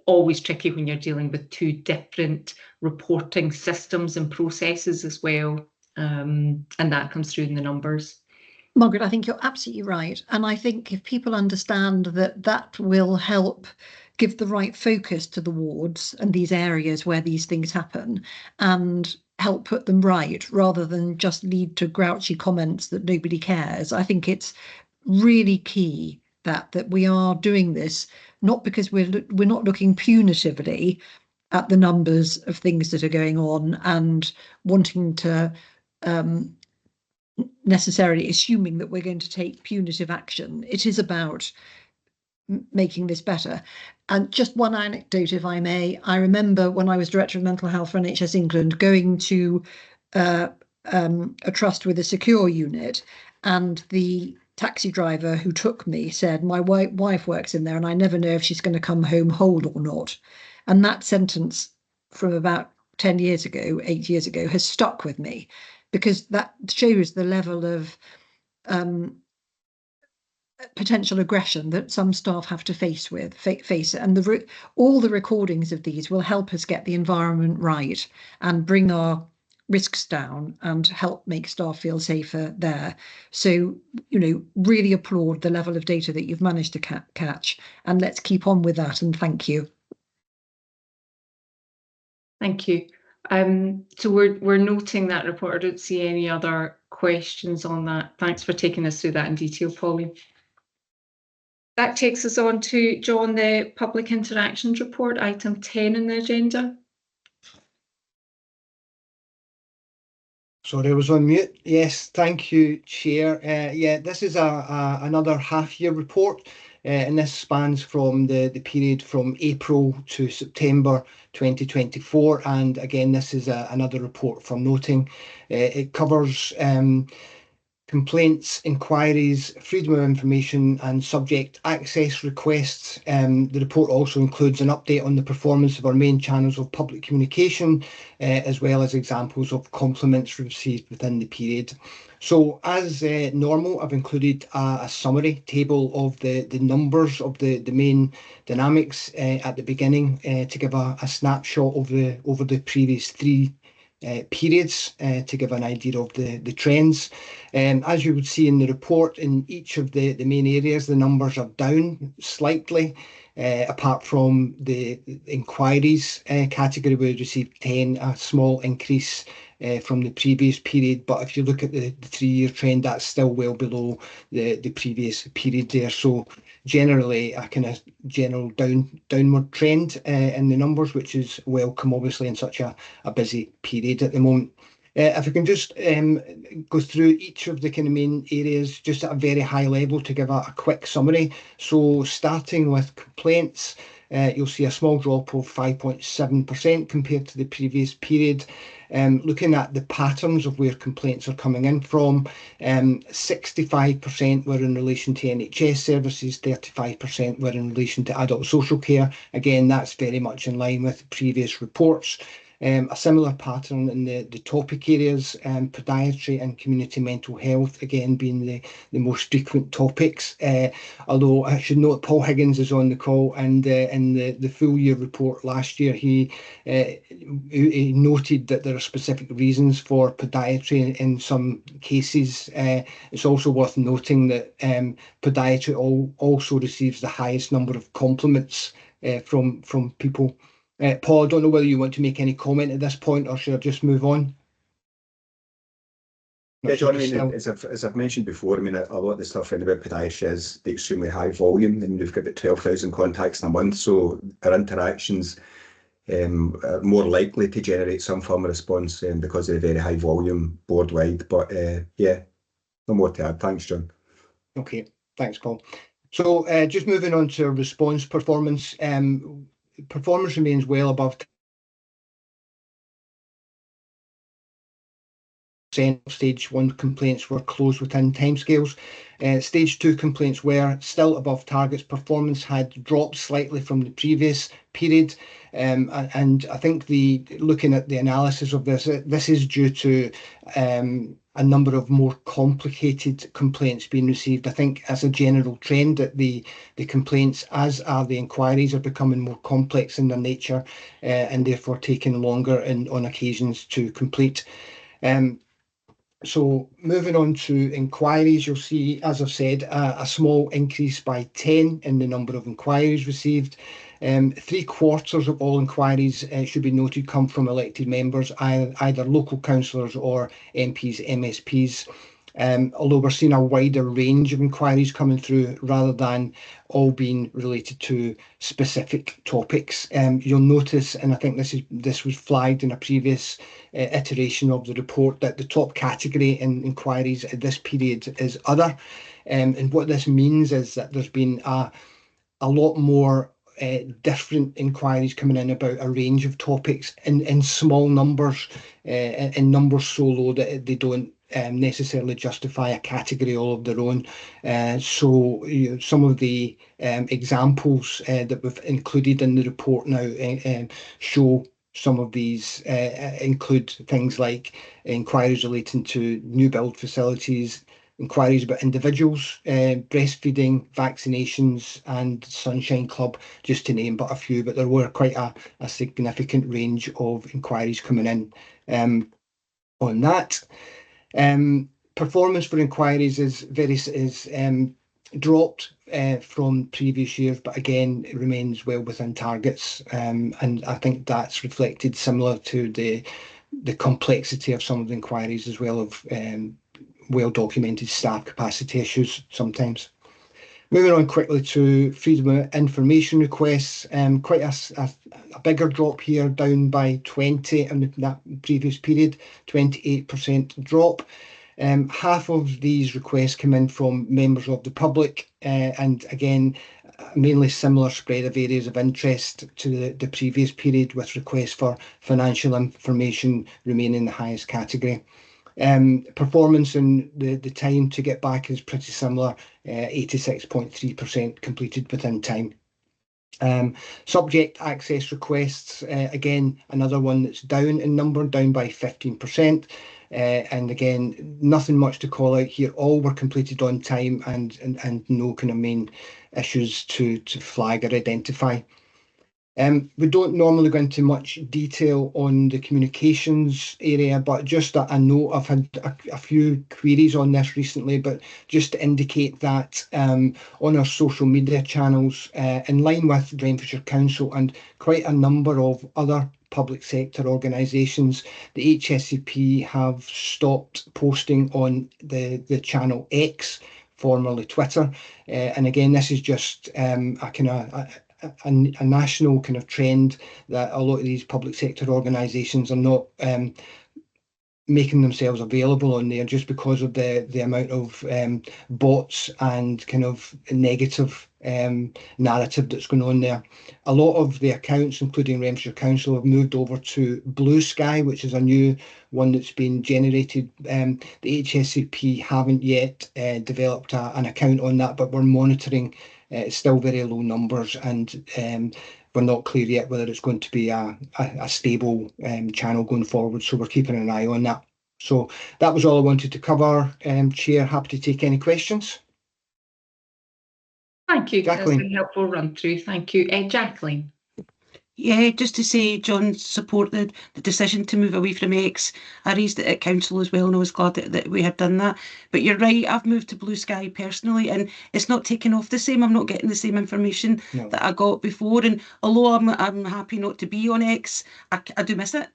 Always tricky when you're dealing with two different reporting systems and processes as well, and that comes through in the numbers. Margaret, I think you're absolutely right. And I think if people understand that will help give the right focus to the wards and these areas where these things happen, and help put them right, rather than just lead to grouchy comments that nobody cares. I think it's really key that we are doing this, not because we're not looking punitively at the numbers of things that are going on and wanting to necessarily assuming that we're going to take punitive action. It is about making this better. And just one anecdote, if I may. I remember when I was Director of Mental Health for NHS England, going to a trust with a secure unit, and the taxi driver who took me said, "My wife works in there and I never know if she's going to come home whole or not." And that sentence from about 8 years ago has stuck with me, because that shows the level of potential aggression that some staff have to face. And all the recordings of these will help us get the environment right and bring our risks down and help make staff feel safer there. So, really applaud the level of data that you've managed to catch, and let's keep on with that, and thank you. Thank you. So we're noting that report. I don't see any other questions on that. Thanks for taking us through that in detail, Polly. That takes us on to, John, the Public Interactions Report, item 10 in the agenda. Sorry, I was on mute. Yes, thank you, Chair. Yeah, this is another half-year report, and this spans from the period from April to September 2024. And again, this is another report for noting. It covers complaints, inquiries, freedom of information and subject access requests. The report also includes an update on the performance of our main channels of public communication, as well as examples of compliments received within the period. So as normal, I've included a summary table of the numbers of the main dynamics at the beginning to give a snapshot of over the previous three periods to give an idea of the trends. As you would see in the report, in each of the main areas, the numbers are down slightly, apart from the inquiries category, we received 10, a small increase from the previous period. But if you look at the 3-year trend, that's still well below the previous period there. So generally a kind of general downward trend in the numbers, which is welcome, obviously, in such a busy period at the moment. If we can just go through each of the kind of main areas just at a very high level to give a quick summary. So starting with complaints, you'll see a small drop of 5.7% compared to the previous period. Looking at the patterns of where complaints are coming in from, 65% were in relation to NHS services, 35% were in relation to adult social care. Again, that's very much in line with previous reports. A similar pattern in the topic areas, podiatry and community mental health, again being the most frequent topics. Although I should note Paul Higgins is on the call, and in the full year report last year, he noted that there are specific reasons for podiatry in some cases. It's also worth noting that podiatry also receives the highest number of compliments from people. Paul, I don't know whether you want to make any comment at this point, or should I just move on? Yeah, John, I mean, as I've mentioned before, I mean, a lot of the stuff in about podiatry is the extremely high volume, and we've got about 12,000 contacts in a month, so our interactions are more likely to generate some form of response because of the very high volume board wide. But yeah, no more to add. Thanks, John. Okay, thanks, Paul. So just moving on to response performance. Performance remains well above Stage 1 complaints were closed within timescales. Stage 2 complaints were still above targets. Performance had dropped slightly from the previous period, and I think looking at the analysis of this is due to a number of more complicated complaints being received. I think as a general trend that the complaints, as are the inquiries, are becoming more complex in their nature and therefore taking longer on occasions to complete. So moving on to inquiries, you'll see, as I've said, a small increase by 10 in the number of inquiries received. 3/4 of all inquiries, should be noted, come from elected members, either local councillors or MPs, MSPs. Although we're seeing a wider range of inquiries coming through rather than all being related to specific topics. You'll notice, and I think this was flagged in a previous iteration of the report, that the top category in inquiries at this period is other. And what this means is that there's been a lot more different inquiries coming in about a range of topics in small numbers, in numbers so low that they don't necessarily justify a category all of their own. So some of the examples that we've included in the report now show some of these include things like inquiries relating to new build facilities, inquiries about individuals, breastfeeding, vaccinations and Sunshine Club, just to name but a few. But there were quite a significant range of inquiries coming in. on that. Performance for inquiries is dropped from previous years, but again, it remains well within targets. And I think that's reflected similar to the complexity of some of the inquiries, as well of well-documented staff capacity issues sometimes. Moving on quickly to freedom of information requests, quite a bigger drop here, down by 20 in that previous period, 28% drop. Half of these requests come in from members of the public, and again, mainly similar spread of areas of interest to the previous period, with requests for financial information remaining the highest category. Performance in the time to get back is pretty similar, 86.3% completed within time. Subject access requests, again, another one that's down in number, down by 15%. And again, nothing much to call out here. All were completed on time, and no kind of main issues to flag or identify. We don't normally go into much detail on the communications area, but just a note, I've had a few queries on this recently, but just to indicate that on our social media channels, in line with Renfrewshire Council and quite a number of other public sector organisations, the HSCP have stopped posting on the channel X, formerly Twitter. And again, this is just a national kind of trend that a lot of these public sector organisations are not making themselves available on there, just because of the amount of bots and kind of negative narrative that's going on there. A lot of the accounts, including Renfrewshire Council, have moved over to Blue Sky, which is a new one that's been generated. The HSCP haven't yet developed an account on that, but we're monitoring. It's still very low numbers, and we're not clear yet whether it's going to be a stable channel going forward, so we're keeping an eye on that. So that was all I wanted to cover. Chair, happy to take any questions. Thank you. Jacqueline. That's a helpful run through. Thank you. Jacqueline. Yeah, just to say, John, support the decision to move away from X. I raised it at council as well, and I was glad that we had done that. But you're right, I've moved to Blue Sky personally, and it's not taken off the same. I'm not getting the same information that I got before. And although I'm happy not to be on X, I do miss it,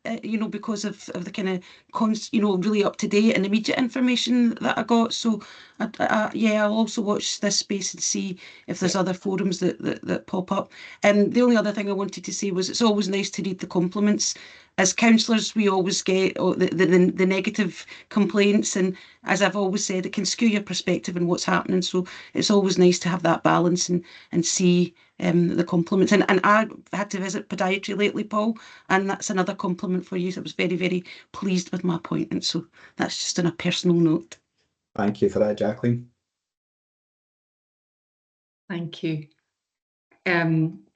because of the kind of really up to date and immediate information that I got. So I'll also watch this space and see if there's other forums that pop up. And the only other thing I wanted to say was, it's always nice to read the compliments. As councillors, we always get the negative complaints, and as I've always said, it can skew your perspective on what's happening. So it's always nice to have that balance and see the compliments. And I had to visit podiatry lately, Paul, and that's another compliment for you. So I was very, very pleased with my appointment. So that's just on a personal note. Thank you for that, Jacqueline. Thank you.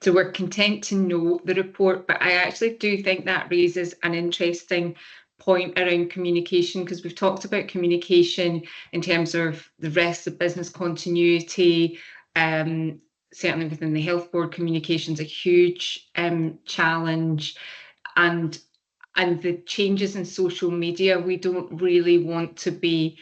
So we're content to know the report, but I actually do think that raises an interesting point around communication, because we've talked about communication in terms of the rest of business continuity. Certainly within the health board, communication is a huge challenge, and the changes in social media, we don't really want to be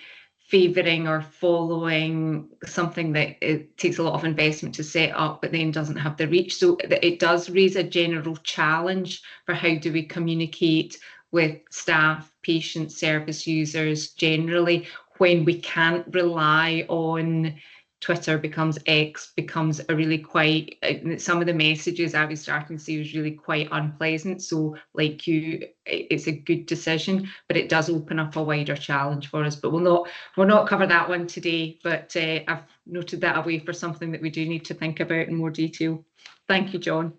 favouring or following something that it takes a lot of investment to set up, but then doesn't have the reach. So it does raise a general challenge for how do we communicate with staff, patients, service users generally, when we can't rely on Twitter becomes X, becomes a really quite, some of the messages I was starting to see was really quite unpleasant. So like you, it's a good decision, but it does open up a wider challenge for us. But we'll not cover that one today, but I've noted that away for something that we do need to think about in more detail. Thank you, John.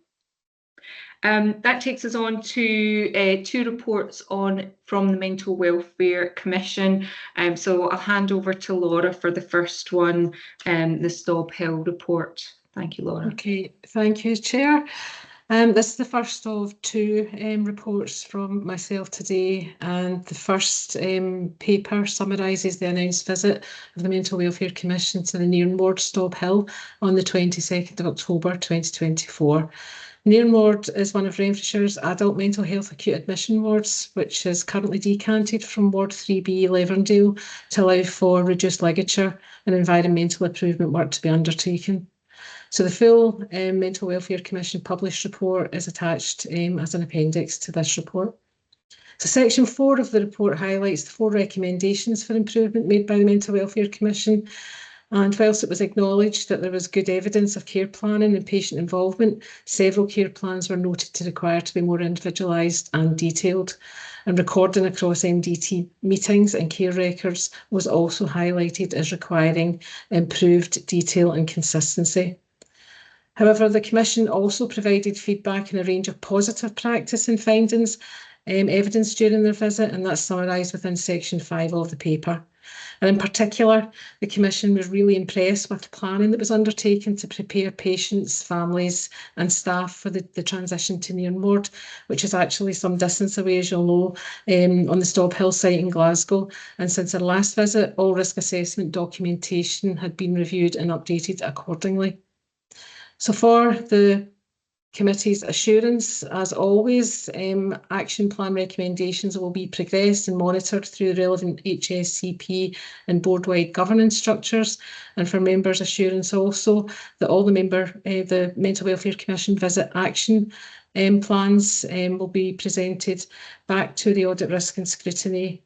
That takes us on to two reports from the Mental Welfare Commission. So I'll hand over to Laura for the first one, the Stobhill report. Thank you, Laura. Okay, thank you, Chair. This is the first of two reports from myself today, and the first paper summarises the announced visit of the Mental Welfare Commission to the Nairn ward, Stobhill, on the 22nd of October 2024. Nairn ward is one of Renfrewshire's adult mental health acute admission wards, which is currently decanted from Ward 3B, Leverdale, to allow for reduced ligature and environmental improvement work to be undertaken. So the full Mental Welfare Commission published report is attached as an appendix to this report. So section 4 of the report highlights the 4 recommendations for improvement made by the Mental Welfare Commission. And whilst it was acknowledged that there was good evidence of care planning and patient involvement, several care plans were noted to require to be more individualised and detailed. And recording across MDT meetings and care records was also highlighted as requiring improved detail and consistency. However, the Commission also provided feedback on a range of positive practice and findings, evidence during their visit, and that's summarised within section 5 of the paper. And in particular, the Commission was really impressed with the planning that was undertaken to prepare patients, families and staff for the transition to Nairn ward, which is actually some distance away, as you'll know, on the Stobhill site in Glasgow. And since our last visit, all risk assessment documentation had been reviewed and updated accordingly. So for the committee's assurance, as always, action plan recommendations will be progressed and monitored through the relevant RHSCP and board-wide governance structures. And for members' assurance also that all the Mental Welfare Commission visit action plans will be presented back to the Audit, Risk and Scrutiny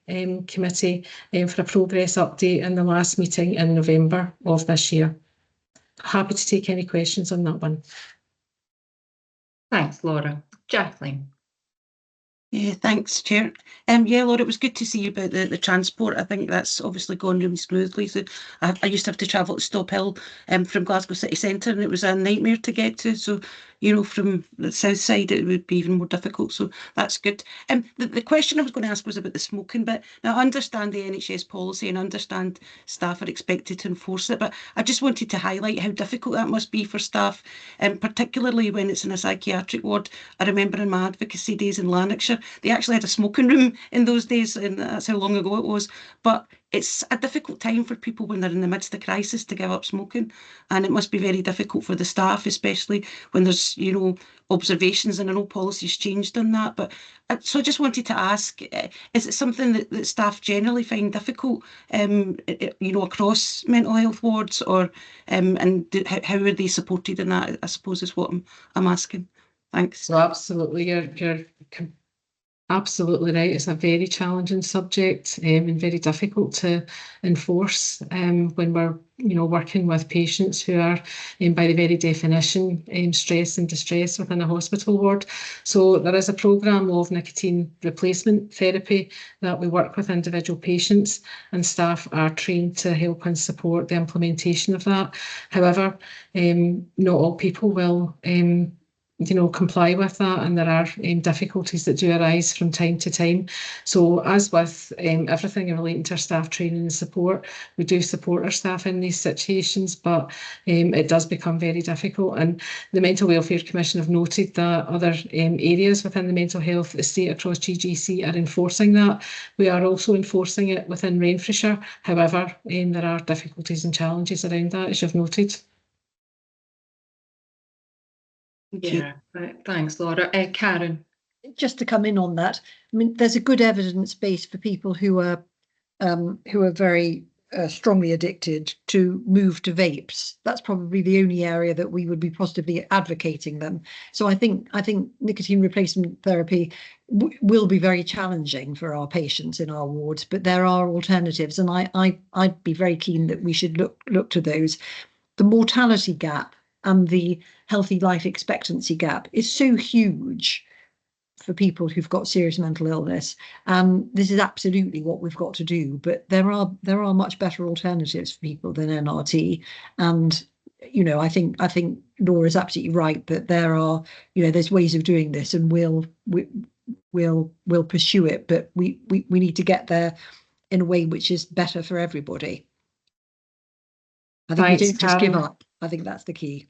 Committee for a progress update in the last meeting in November of this year. Happy to take any questions on that one. Thanks, Laura. Jacqueline. Yeah, thanks, Chair. Yeah, Laura, it was good to see you about the transport. I think that's obviously gone really smoothly. So I used to have to travel to Stobhill from Glasgow city centre, and it was a nightmare to get to. So, you know, from the south side, it would be even more difficult. So that's good. The question I was going to ask was about the smoking bit. Now, I understand the NHS policy and understand staff are expected to enforce it, but I just wanted to highlight how difficult that must be for staff, particularly when it's in a psychiatric ward. I remember in my advocacy days in Lanarkshire, they actually had a smoking room in those days, and that's how long ago it was. But it's a difficult time for people when they're in the midst of crisis to give up smoking, and it must be very difficult for the staff, especially when there's, you know, observations, and I know policy's changed on that. But so I just wanted to ask, is it something that staff generally find difficult, you know, across mental health wards, or and how are they supported in that, I suppose is what I'm asking. Thanks. So absolutely, you're absolutely right. It's a very challenging subject and very difficult to enforce when we're, you know, working with patients who are, by the very definition, stress and distress within a hospital ward. So there is a programme of nicotine replacement therapy that we work with individual patients, and staff are trained to help and support the implementation of that. However, not all people will you know, comply with that, and there are difficulties that do arise from time to time. So as with everything relating to our staff training and support, we do support our staff in these situations, but it does become very difficult. And the Mental Welfare Commission have noted that other areas within the mental health estate across GGC are enforcing that. We are also enforcing it within Renfrewshire. However, there are difficulties and challenges around that, as you've noted. Yeah, right. Thanks, Laura. Karen. Just to come in on that, I mean, there's a good evidence base for people who are very strongly addicted to move to vapes. That's probably the only area that we would be positively advocating them. So I think nicotine replacement therapy will be very challenging for our patients in our wards, but there are alternatives, and I'd be very keen that we should look to those. The mortality gap and the healthy life expectancy gap is so huge for people who've got serious mental illness. This is absolutely what we've got to do, but there are much better alternatives for people than NRT. And, you know, I think Laura's absolutely right that there are, you know, there's ways of doing this, and we'll pursue it, but we need to get there in a way which is better for everybody. I think we don't just give up. I think that's the key.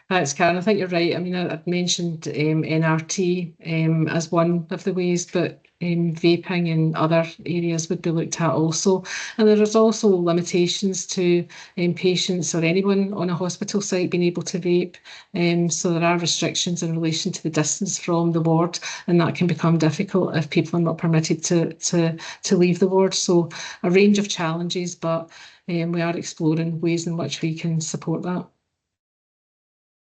Thanks, Karen. I think you're right. I mean, I've mentioned NRT as one of the ways, but vaping and other areas would be looked at also. And there is also limitations to patients or anyone on a hospital site being able to vape. So there are restrictions in relation to the distance from the ward, and that can become difficult if people are not permitted to leave the ward. So a range of challenges, but we are exploring ways in which we can support that.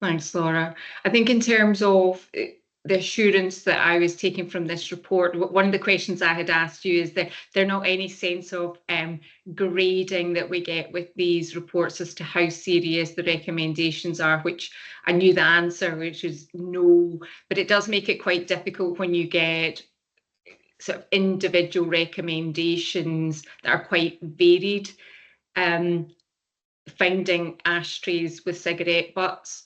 Thanks, Laura. I think in terms of the assurance that I was taking from this report, one of the questions I had asked you is that there's not any sense of grading that we get with these reports as to how serious the recommendations are, which I knew the answer, which is no, but it does make it quite difficult when you get sort of individual recommendations that are quite varied. Finding ashtrays with cigarette butts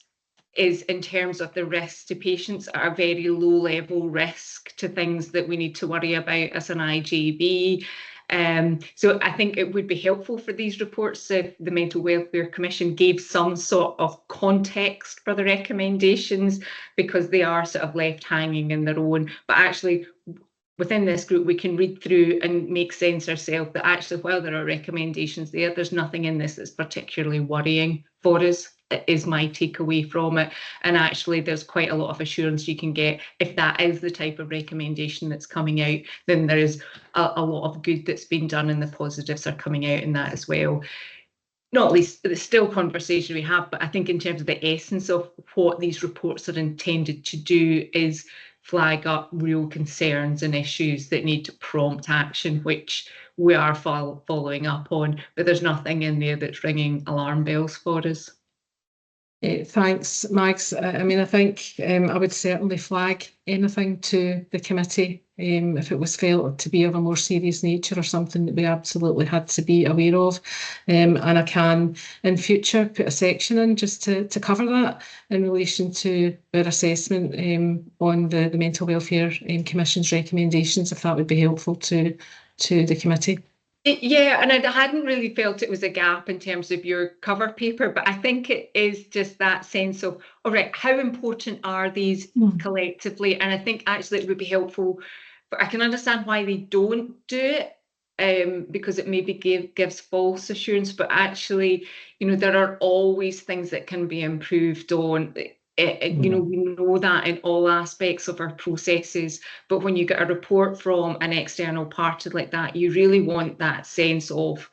is, in terms of the risks to patients, are a very low level risk to things that we need to worry about as an IJB. So I think it would be helpful for these reports if the Mental Welfare Commission gave some sort of context for the recommendations, because they are sort of left hanging in their own. But actually, within this group, we can read through and make sense ourselves that actually, while there are recommendations there's nothing in this that's particularly worrying for us. It is my takeaway from it. And actually, there's quite a lot of assurance you can get. If that is the type of recommendation that's coming out, then there is a lot of good that's been done, and the positives are coming out in that as well. Not least, there's still conversation we have, but I think in terms of the essence of what these reports are intended to do is flag up real concerns and issues that need to prompt action, which we are following up on, but there's nothing in there that's ringing alarm bells for us. Thanks, Mags. I mean, I think I would certainly flag anything to the committee if it was felt to be of a more serious nature or something that we absolutely had to be aware of. And I can, in future, put a section in just to cover that in relation to our assessment on the Mental Welfare Commission's recommendations, if that would be helpful to the committee. Yeah, and I hadn't really felt it was a gap in terms of your cover paper, but I think it is just that sense of, all right, how important are these collectively? And I think actually it would be helpful, but I can understand why they don't do it, because it maybe gives false assurance, but actually, you know, there are always things that can be improved on. You know, we know that in all aspects of our processes, but when you get a report from an external party like that, you really want that sense of,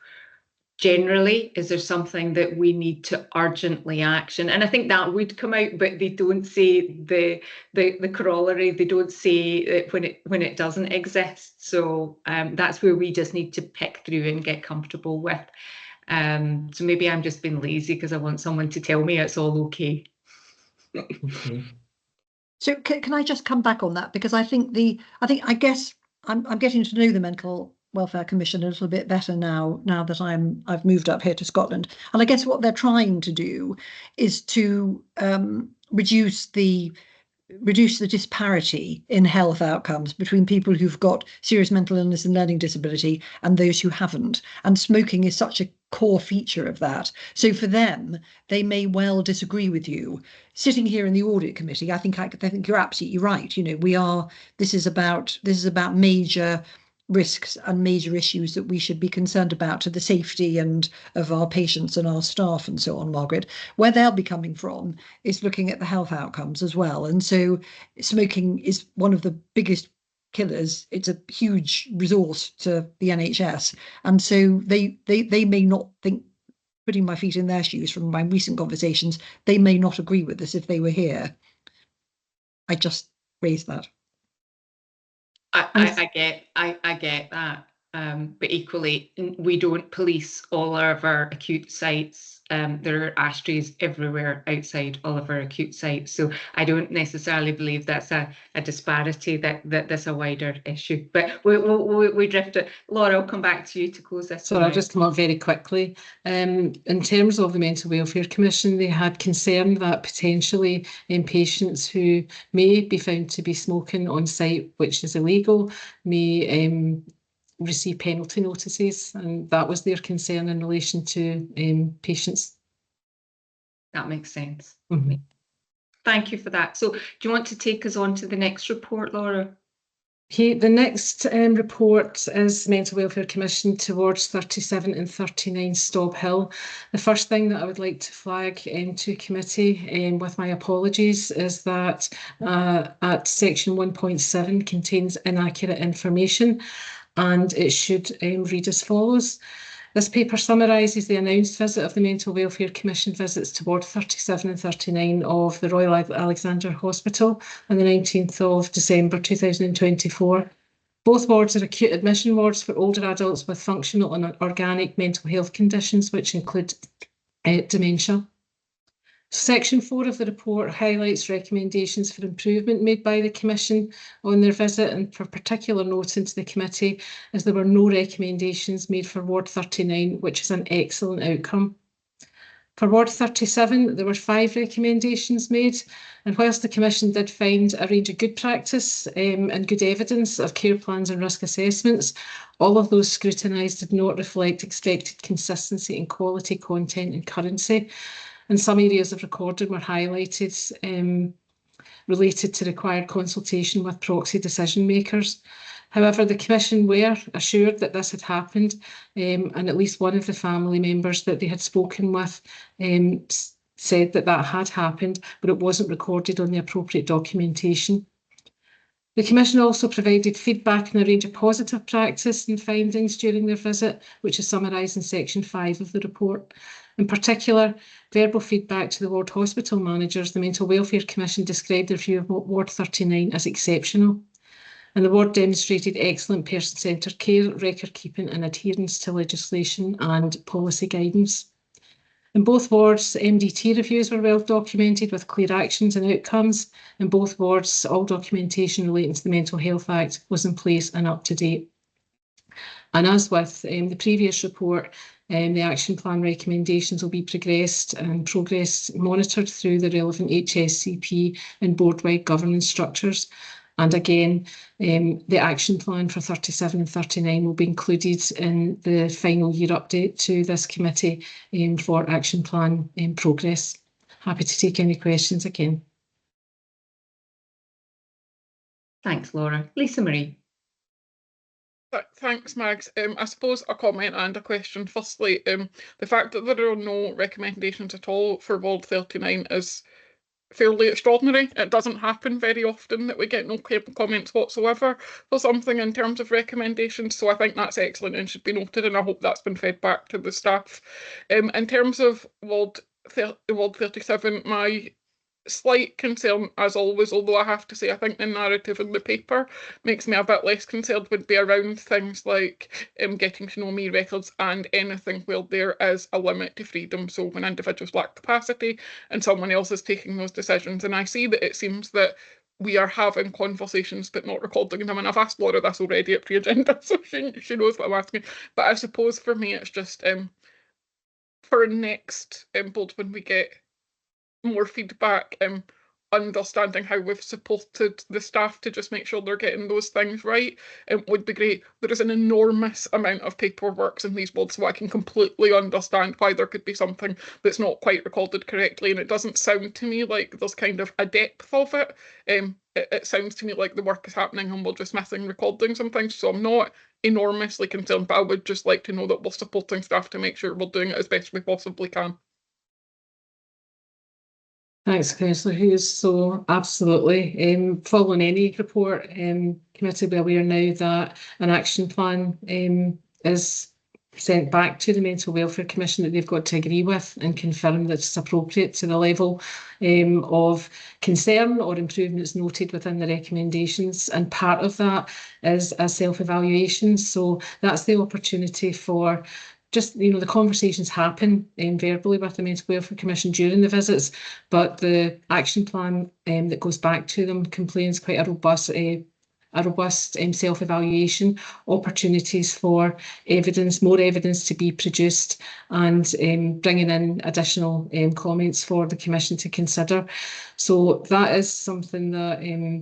generally, is there something that we need to urgently action? And I think that would come out, but they don't say the corollary. They don't say it when it doesn't exist. So that's where we just need to pick through and get comfortable with. So maybe I'm just being lazy because I want someone to tell me it's all okay. Okay. So can I just come back on that, because I guess I'm getting to know the Mental Welfare Commission a little bit better now that I've moved up here to Scotland, and I guess what they're trying to do is to reduce the disparity in health outcomes between people who've got serious mental illness and learning disability and those who haven't. And smoking is such a core feature of that. So for them, they may well disagree with you. Sitting here in the audit committee, I think you're absolutely right. You know, this is about major risks and major issues that we should be concerned about to the safety and of our patients and our staff and so on, Margaret. Where they'll be coming from is looking at the health outcomes as well. And so smoking is one of the biggest killers. It's a huge resource to the NHS. And so they may not think, putting my feet in their shoes from my recent conversations, they may not agree with this if they were here. I just raised that. I get that, but equally, we don't police all of our acute sites. There are ashtrays everywhere outside all of our acute sites, so I don't necessarily believe that's a disparity, that that's a wider issue. But we drifted. Laura, I'll come back to you to close this. So I'll just come up very quickly. In terms of the Mental Welfare Commission, they had concern that potentially patients who may be found to be smoking on site, which is illegal, may receive penalty notices, and that was their concern in relation to patients. That makes sense. Thank you for that. So do you want to take us on to the next report, Laura? Okay, the next report is Mental Welfare Commission towards 37 and 39 Stobhill. The first thing that I would like to flag to committee, with my apologies, is that at section 1.7 contains inaccurate information, and it should read as follows. This paper summarises the announced visit of the Mental Welfare Commission visits to Ward 37 and 39 of the Royal Alexandra Hospital on the 19th of December 2024. Both wards are acute admission wards for older adults with functional and organic mental health conditions, which include dementia. Section 4 of the report highlights recommendations for improvement made by the Commission on their visit, and for particular note into the committee as there were no recommendations made for Ward 39, which is an excellent outcome. For Ward 37, there were 5 recommendations made, and whilst the Commission did find a range of good practice and good evidence of care plans and risk assessments, all of those scrutinised did not reflect expected consistency in quality, content and currency. And some areas of recording were highlighted related to required consultation with proxy decision makers. However, the Commission were assured that this had happened, and at least one of the family members that they had spoken with said that that had happened, but it wasn't recorded on the appropriate documentation. The Commission also provided feedback on a range of positive practice and findings during their visit, which is summarised in section 5 of the report. In particular, verbal feedback to the ward hospital managers, the Mental Welfare Commission described their view of Ward 39 as exceptional, and the ward demonstrated excellent person-centred care, record keeping and adherence to legislation and policy guidance. In both wards, MDT reviews were well documented with clear actions and outcomes. In both wards, all documentation relating to the Mental Health Act was in place and up to date. And as with the previous report, the action plan recommendations will be progress monitored through the relevant RHSCP and board-wide governance structures. And again, the action plan for 37 and 39 will be included in the final year update to this committee for action plan progress. Happy to take any questions again. Thanks, Laura. Lisa Marie. Thanks, Mags. I suppose a comment and a question. Firstly, the fact that there are no recommendations at all for Ward 39 is fairly extraordinary. It doesn't happen very often that we get no comments whatsoever for something in terms of recommendations, so I think that's excellent and should be noted, and I hope that's been fed back to the staff. In terms of Ward 37, my slight concern, as always, although I have to say I think the narrative in the paper makes me a bit less concerned, would be around things like getting to know me records and anything where there is a limit to freedom. So when individuals lack capacity and someone else is taking those decisions, and I see that it seems that we are having conversations but not recording them, and I've asked Laura this already at pre-agenda, so she knows what I'm asking. But I suppose for me it's just for next board, when we get more feedback, understanding how we've supported the staff to just make sure they're getting those things right, would be great. There is an enormous amount of paperwork in these boards, so I can completely understand why there could be something that's not quite recorded correctly, and it doesn't sound to me like there's kind of a depth of it. It sounds to me like the work is happening and we're just missing recordings and things, so I'm not enormously concerned, but I would just like to know that we're supporting staff to make sure we're doing it as best we possibly can. Thanks, Councillor Hughes. So absolutely, following any report, committee will be aware now that an action plan is sent back to the Mental Welfare Commission that they've got to agree with and confirm that it's appropriate to the level of concern or improvements noted within the recommendations. And part of that is a self-evaluation. So that's the opportunity for just, the conversations happen verbally with the Mental Welfare Commission during the visits, but the action plan that goes back to them contains quite a robust self-evaluation, opportunities for evidence, more evidence to be produced, and bringing in additional comments for the Commission to consider. So that is something that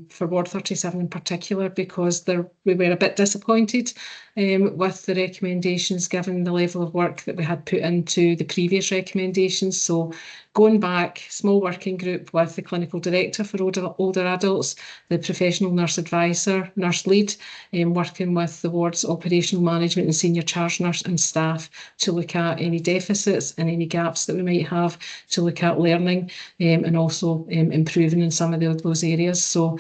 for Ward 37 in particular, because we were a bit disappointed with the recommendations given the level of work that we had put into the previous recommendations. So going back, small working group with the clinical director for older adults, the professional nurse advisor, nurse lead, working with the ward's operational management and senior charge nurse and staff to look at any deficits and any gaps that we might have, to look at learning and also improving in some of those areas. So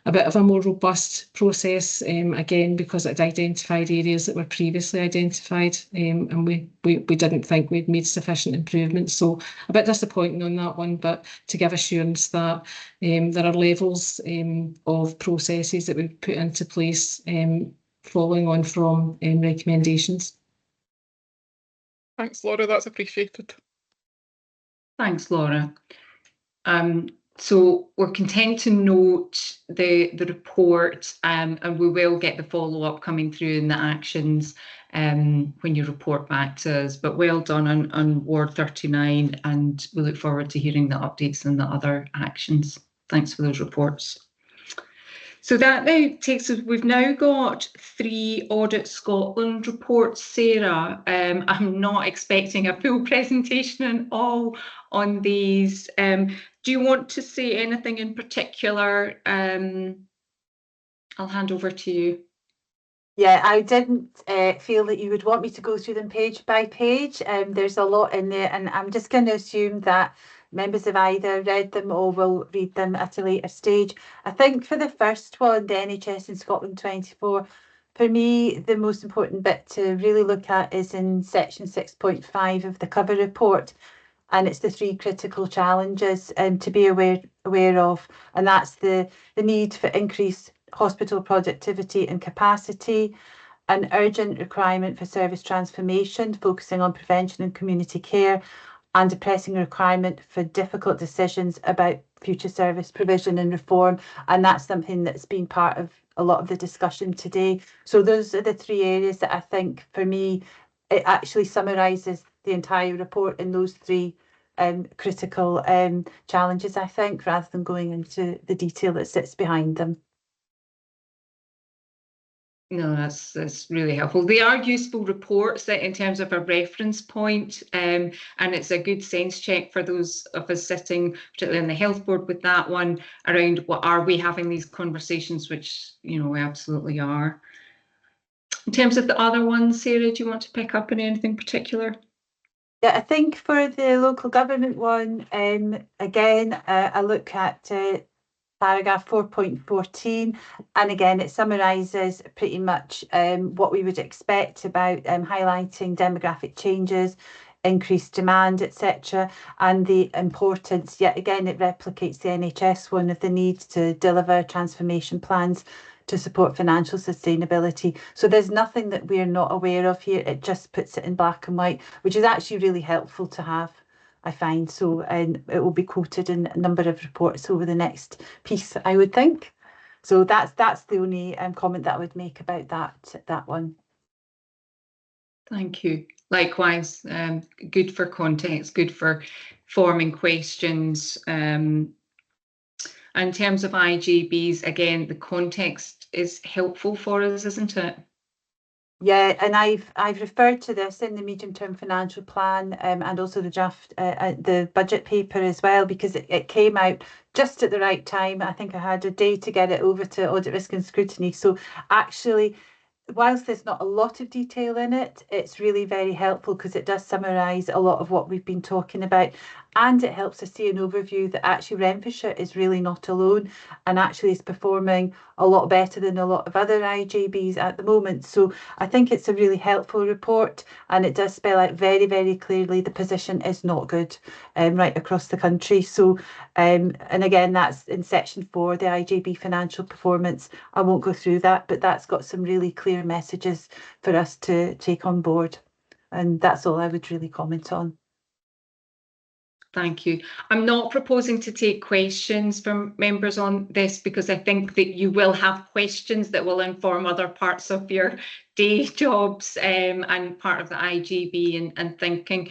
a bit of a more robust process, again, because it identified areas that were previously identified, and we didn't think we'd made sufficient improvements. So a bit disappointing on that one, but to give assurance that there are levels of processes that we've put into place following on from recommendations. Thanks, Laura, that's appreciated. Thanks, Laura. So we're content to note the report, and we will get the follow-up coming through in the actions when you report back to us. But well done on Ward 39, and we look forward to hearing the updates and the other actions. Thanks for those reports. So that now takes us, we've now got 3 Audit Scotland reports, Sarah. I'm not expecting a full presentation all on these. Do you want to say anything in particular? I'll hand over to you. Yeah, I didn't feel that you would want me to go through them page by page. There's a lot in there, and I'm just going to assume that members have either read them or will read them at a later stage. I think for the first one, the NHS in Scotland 24, for me, the most important bit to really look at is in section 6.5 of the cover report. And it's the 3 critical challenges to be aware of. And that's the need for increased hospital productivity and capacity, an urgent requirement for service transformation, focusing on prevention and community care, and a pressing requirement for difficult decisions about future service provision and reform. And that's something that's been part of a lot of the discussion today. So those are the 3 areas that I think, for me, it actually summarises the entire report in those 3 critical challenges, I think, rather than going into the detail that sits behind them. No, that's really helpful. They are useful reports in terms of a reference point, and it's a good sense check for those of us sitting, particularly on the health board, with that one around what are we having these conversations, which, you know, we absolutely are. In terms of the other ones, Sarah, do you want to pick up on anything particular? Yeah, I think for the local government one, again, I look at paragraph 4.14, and again it summarises pretty much what we would expect about highlighting demographic changes, increased demand, etc., and the importance, yet again it replicates the NHS one, of the need to deliver transformation plans to support financial sustainability. So there's nothing that we're not aware of here. It just puts it in black and white, which is actually really helpful to have, I find. So, and it will be quoted in a number of reports over the next piece, I would think. So that's the only comment that I would make about that one. Thank you. Likewise, good for context, good for forming questions. In terms of IJBs, again, the context is helpful for us, isn't it? Yeah, and I've referred to this in the medium-term financial plan and also the draft, the budget paper as well, because it came out just at the right time. I think I had a day to get it over to Audit, Risk and Scrutiny. So actually, whilst there's not a lot of detail in it, it's really very helpful because it does summarise a lot of what we've been talking about, and it helps us see an overview that actually Renfrewshire is really not alone and actually is performing a lot better than a lot of other IJBs at the moment. So I think it's a really helpful report, and it does spell out very, very clearly the position is not good right across the country. So and again, that's in section 4, the IJB financial performance. I won't go through that, but that's got some really clear messages for us to take on board, and that's all I would really comment on. Thank you. I'm not proposing to take questions from members on this because I think that you will have questions that will inform other parts of your day jobs and part of the IJB and thinking.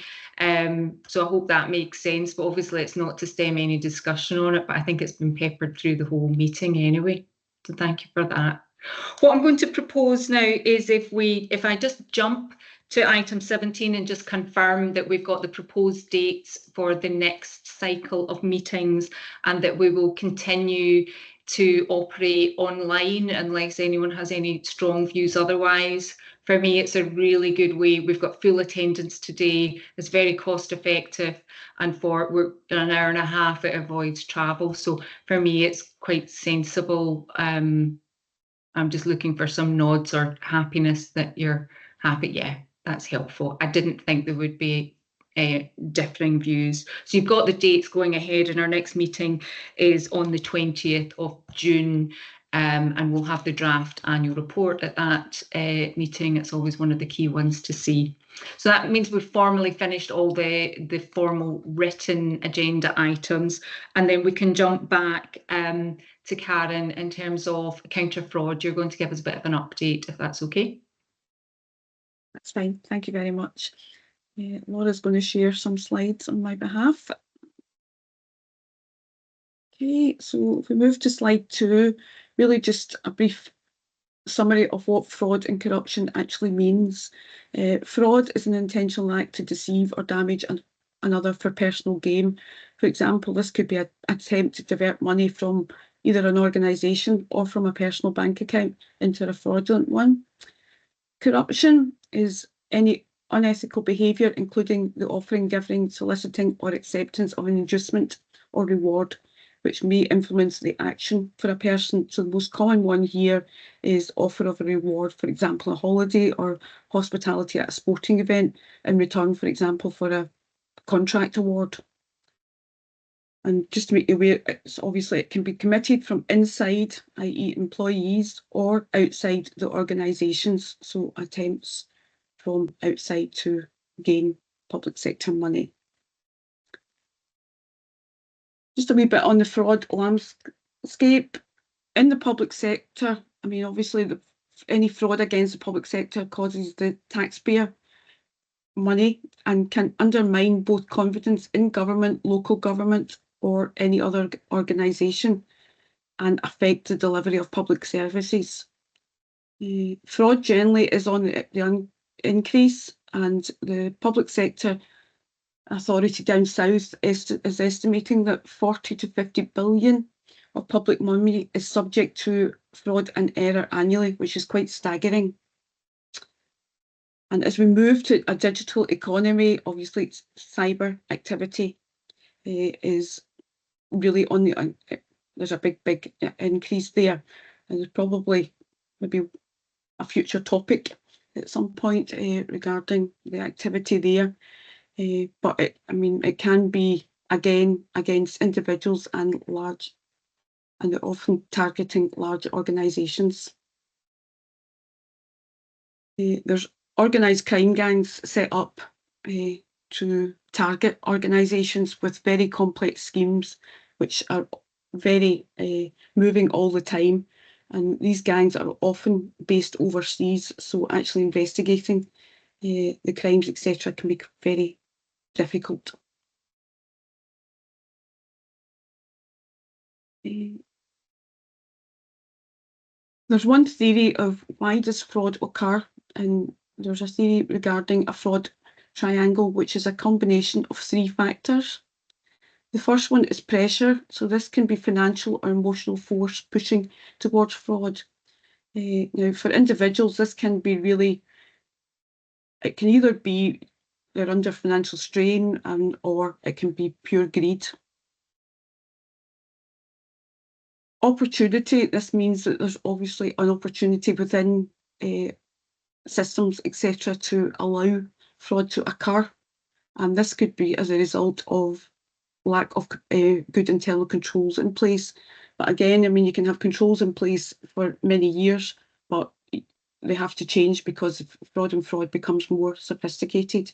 So I hope that makes sense, but obviously it's not to stem any discussion on it, but I think it's been peppered through the whole meeting anyway. So thank you for that. What I'm going to propose now is if I just jump to item 17 and just confirm that we've got the proposed dates for the next cycle of meetings, and that we will continue to operate online unless anyone has any strong views otherwise. For me, it's a really good way. We've got full attendance today. It's very cost effective, and we're an hour and a half, it avoids travel. So for me, it's quite sensible. I'm just looking for some nods or happiness that you're happy. Yeah, that's helpful. I didn't think there would be differing views. So you've got the dates going ahead, and our next meeting is on the 20th of June. And we'll have the draft annual report at that meeting. It's always one of the key ones to see. So that means we've formally finished all the formal written agenda items, and then we can jump back to Karen in terms of counter fraud. You're going to give us a bit of an update, if that's okay. That's fine. Thank you very much. Laura's going to share some slides on my behalf. Okay, so if we move to slide 2, really just a brief summary of what fraud and corruption actually means. Fraud is an intentional act to deceive or damage another for personal gain. For example, this could be an attempt to divert money from either an organisation or from a personal bank account into a fraudulent one. Corruption is any unethical behaviour, including the offering, giving, soliciting or acceptance of an inducement or reward, which may influence the action for a person. So the most common one here is offer of a reward, for example, a holiday or hospitality at a sporting event in return, for example, for a contract award. And just to make you aware, obviously it can be committed from inside, i.e. employees, or outside the organisations, so attempts from outside to gain public sector money. Just a wee bit on the fraud landscape. In the public sector, I mean, obviously any fraud against the public sector causes the taxpayer money and can undermine both confidence in government, local government or any other organisation, and affect the delivery of public services. Fraud generally is on the increase, and the public sector authority down south is estimating that 40 to 50 billion of public money is subject to fraud and error annually, which is quite staggering. And as we move to a digital economy, obviously cyber activity is really on the, there's a big increase there. And there's probably maybe a future topic at some point regarding the activity there. But it can be again against individuals and they're often targeting large organisations. There's organised crime gangs set up to target organisations with very complex schemes, which are very moving all the time. And these gangs are often based overseas, so actually investigating the crimes, etc., can be very difficult. There's one theory of why does fraud occur, and there's a theory regarding a fraud triangle, which is a combination of 3 factors. The first one is pressure, so this can be financial or emotional force pushing towards fraud. Now, for individuals, this can be really, it can either be they're under financial strain or it can be pure greed. Opportunity, this means that there's obviously an opportunity within systems, etc., to allow fraud to occur. And this could be as a result of lack of good internal controls in place. But again, I mean, you can have controls in place for many years, but they have to change because fraud becomes more sophisticated.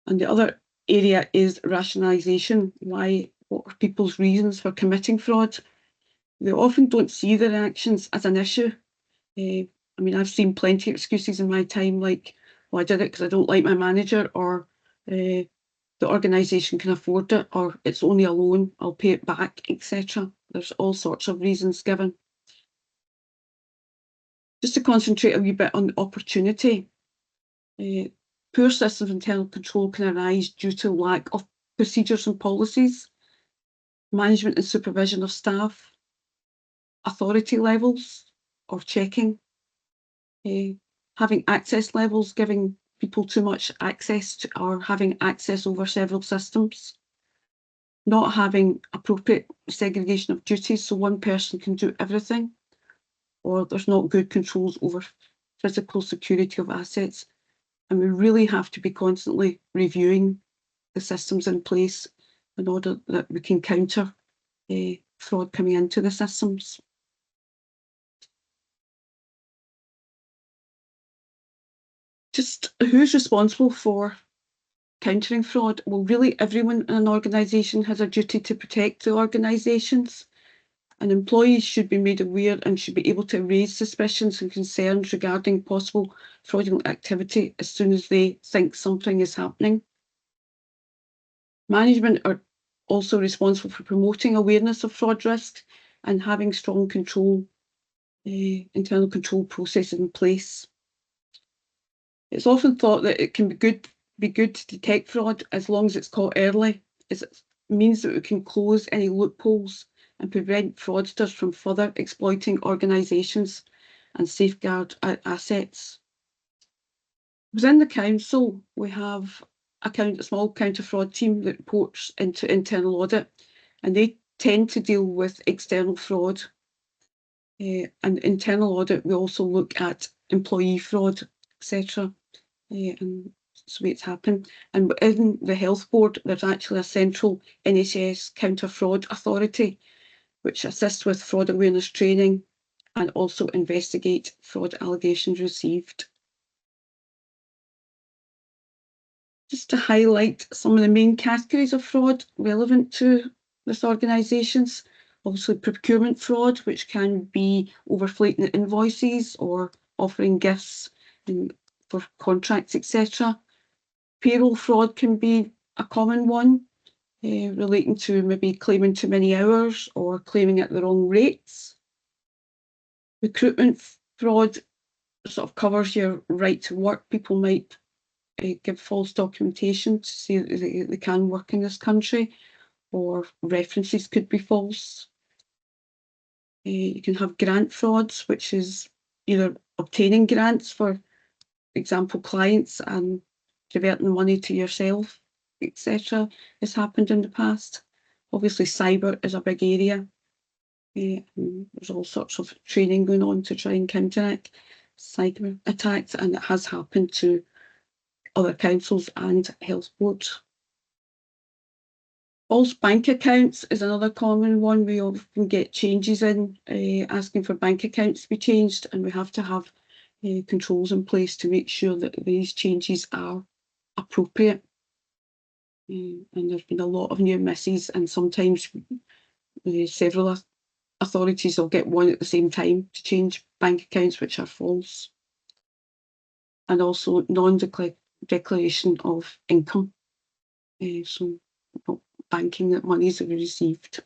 And the other area is rationalisation. What are people's reasons for committing fraud? They often don't see their actions as an issue. I mean, I've seen plenty of excuses in my time, like, well, I did it because I don't like my manager, or the organisation can afford it, or it's only a loan, I'll pay it back, etc. There's all sorts of reasons given. Just to concentrate a wee bit on opportunity. Poor systems of internal control can arise due to lack of procedures and policies, management and supervision of staff, authority levels or checking, having access levels, giving people too much access to, or having access over several systems, not having appropriate segregation of duties, so one person can do everything, or there's not good controls over physical security of assets. And we really have to be constantly reviewing the systems in place in order that we can counter fraud coming into the systems. Just who's responsible for countering fraud? Well, really everyone in an organisation has a duty to protect the organisations, and employees should be made aware and should be able to raise suspicions and concerns regarding possible fraudulent activity as soon as they think something is happening. Management are also responsible for promoting awareness of fraud risks and having strong control, internal control processes in place. It's often thought that it can be good to detect fraud as long as it's caught early, as it means that we can close any loopholes and prevent fraudsters from further exploiting organisations and safeguard assets. Within the council, we have a small counter-fraud team that reports into internal audit, and they tend to deal with external fraud. And internal audit, we also look at employee fraud, etc. And that's the way it's happened. And within the health board, there's actually a central NHS counter-fraud authority, which assists with fraud awareness training and also investigate fraud allegations received. Just to highlight some of the main categories of fraud relevant to this organisations. Obviously, procurement fraud, which can be overflating invoices or offering gifts for contracts, etc. Payroll fraud can be a common one, relating to maybe claiming too many hours or claiming at the wrong rates. Recruitment fraud sort of covers your right to work. People might give false documentation to say that they can work in this country, or references could be false. You can have grant frauds, which is either obtaining grants, for example, clients, and diverting the money to yourself, etc. has happened in the past. Obviously, cyber is a big area. There's all sorts of training going on to try and counteract cyber attacks, and it has happened to other councils and health boards. False bank accounts is another common one. We often get changes in asking for bank accounts to be changed, and we have to have controls in place to make sure that these changes are appropriate. And there's been a lot of near misses, and sometimes several authorities will get one at the same time to change bank accounts which are false. And also non-declaration of income. So banking that monies that we received.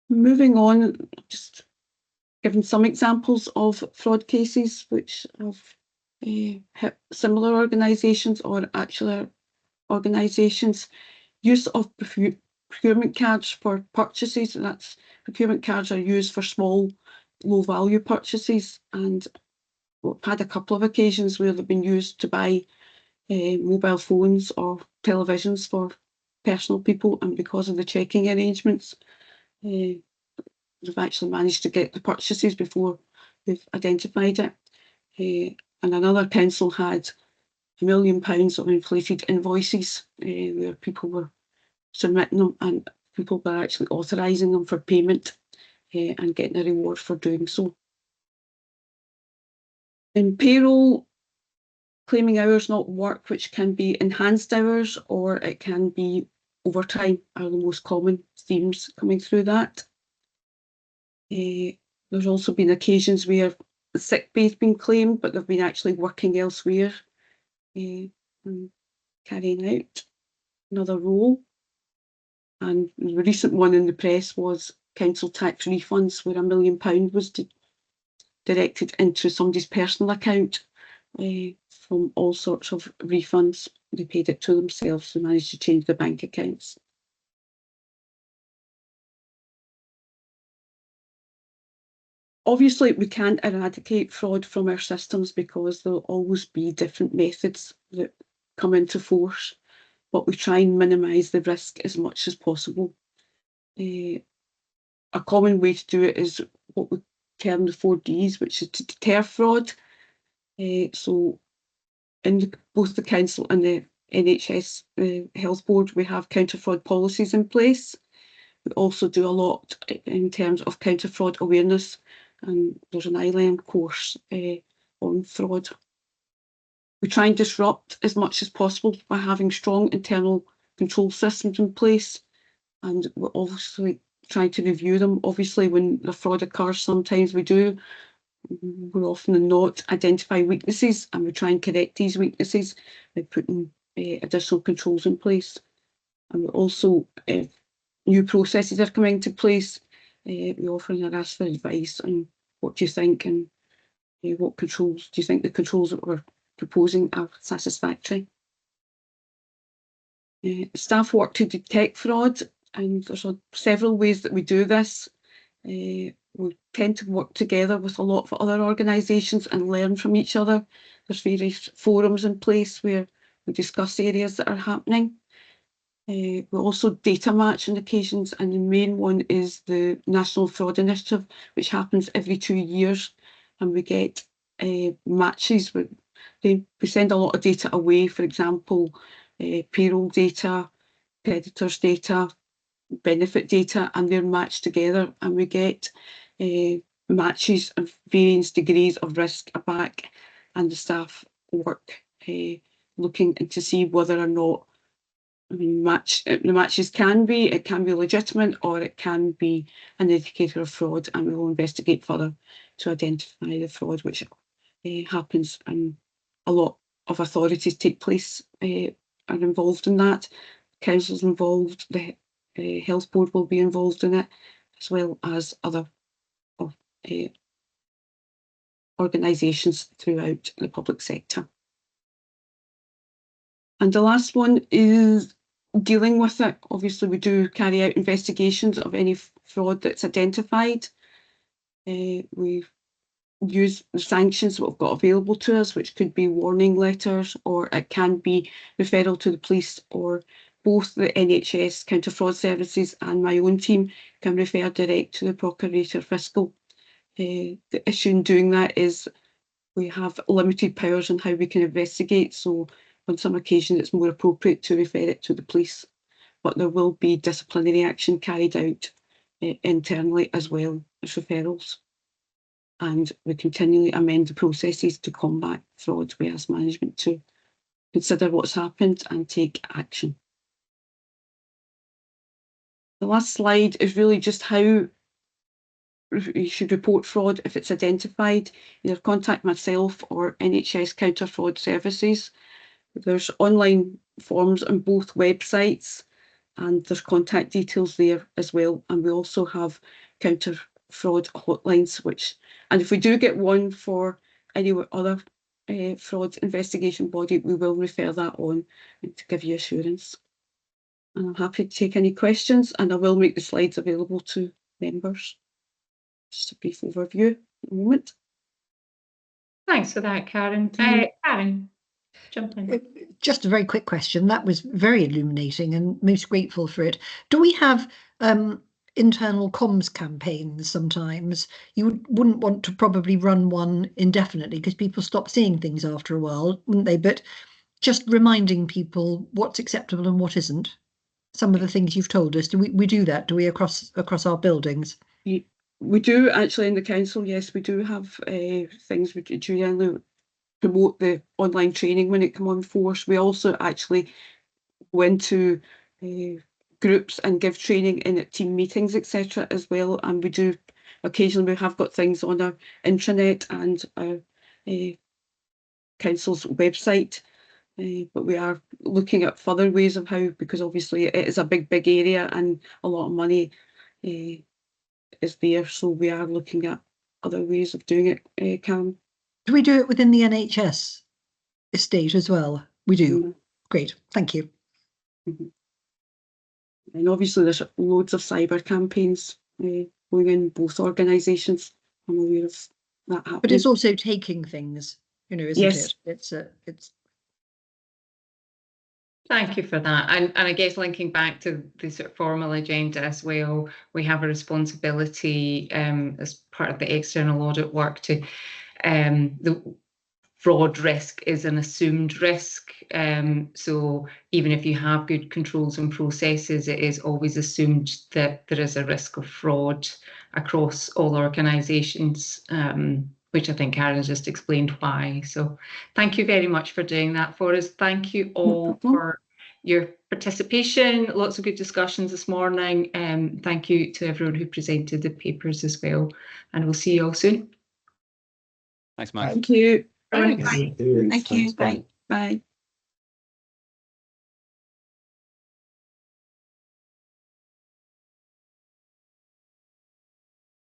Moving on, just giving some examples of fraud cases which have hit similar organisations or actual organisations. Use of procurement cards for purchases, and that's procurement cards are used for small, low value purchases, and we've had a couple of occasions where they've been used to buy mobile phones or televisions for personal people, and because of the checking arrangements, we've actually managed to get the purchases before we've identified it. And another council had £1 million of inflated invoices where people were submitting them and people were actually authorising them for payment and getting a reward for doing so. In payroll, claiming hours not work, which can be enhanced hours or it can be overtime, are the most common themes coming through that. There's also been occasions where the sick pay has been claimed, but they've been actually working elsewhere and carrying out another role. And the recent one in the press was council tax refunds, where £1 million was directed into somebody's personal account from all sorts of refunds. they paid it to themselves. They managed to change the bank accounts. Obviously, we can't eradicate fraud from our systems because there'll always be different methods that come into force, but we try and minimise the risk as much as possible. A common way to do it is what we term the 4Ds, which is to deter fraud. So in both the Council and the NHS Health Board, we have counter-fraud policies in place. We also do a lot in terms of counter-fraud awareness, and there's an ILM course on fraud. We try and disrupt as much as possible by having strong internal control systems in place, and we're obviously trying to review them. Obviously, when the fraud occurs, sometimes we do. We're often than not identify weaknesses, and we try and correct these weaknesses by putting additional controls in place. And we also, if new processes are coming into place, we often are asked for advice on what do you think, and what controls do you think the controls that we're proposing are satisfactory. Staff work to detect fraud, and there's several ways that we do this. We tend to work together with a lot of other organisations and learn from each other. There's various forums in place where we discuss areas that are happening. We also data match on occasions, and the main one is the National Fraud Initiative, which happens every 2 years, and we get matches. We send a lot of data away, for example, payroll data, creditors data, benefit data, and they're matched together, and we get matches of varying degrees of risk back, and the staff work looking to see whether or not the matches can be legitimate, or it can be an indicator of fraud, and we will investigate further to identify the fraud, which happens, and a lot of authorities take place are involved in that. Council's involved, the Health Board will be involved in it, as well as other organisations throughout the public sector. And the last one is dealing with it. Obviously, we do carry out investigations of any fraud that's identified. We use the sanctions that we've got available to us, which could be warning letters, or it can be referral to the police, or both the NHS Counter Fraud Services and my own team can refer direct to the Procurator Fiscal. The issue in doing that is we have limited powers on how we can investigate, so on some occasions it's more appropriate to refer it to the police, but there will be disciplinary action carried out internally as well as referrals. And we continually amend the processes to combat fraud. We ask management to consider what's happened and take action. The last slide is really just how you should report fraud if it's identified. Either contact myself or NHS Counter Fraud Services. There's online forms on both websites, and there's contact details there as well. And we also have counter fraud hotlines, and if we do get one for any other fraud investigation body, we will refer that on to give you assurance. And I'm happy to take any questions, and I will make the slides available to members. Just a brief overview at the moment. Thanks for that, Karen. Karen, jump in. Just a very quick question. That was very illuminating, and most grateful for it. Do we have internal comms campaigns sometimes? You wouldn't want to probably run one indefinitely because people stop seeing things after a while, wouldn't they? But just reminding people what's acceptable and what isn't. Some of the things you've told us, do we do that? Do we across our buildings? We do actually in the council. Yes, we do have things we generally promote the online training when it comes on force. We also actually go into groups and give training in at team meetings, etc. as well. And we do occasionally, we have got things on our intranet and our council's website. But we are looking at further ways of how, because obviously it is a big area and a lot of money is there. So we are looking at other ways of doing it, Karen. Do we do it within the NHS estate as well? We do. Great, thank you. And obviously there's loads of cyber campaigns going in both organisations. I'm aware of that happening. But it's also taking things, you know, isn't Yes. it? It's. Thank you for that. And I guess linking back to the sort of formal agenda as well, we have a responsibility as part of the external audit work to the fraud risk is an assumed risk. So even if you have good controls and processes, it is always assumed that there is a risk of fraud across all organisations, which I think Karen just explained why. So thank you very much for doing that for us. Thank you all for your participation. Lots of good discussions this morning. Thank you to everyone who presented the papers as well. And we'll see you all soon. Thanks, Max. Thank you. Thanks. Thank you. Bye. Bye.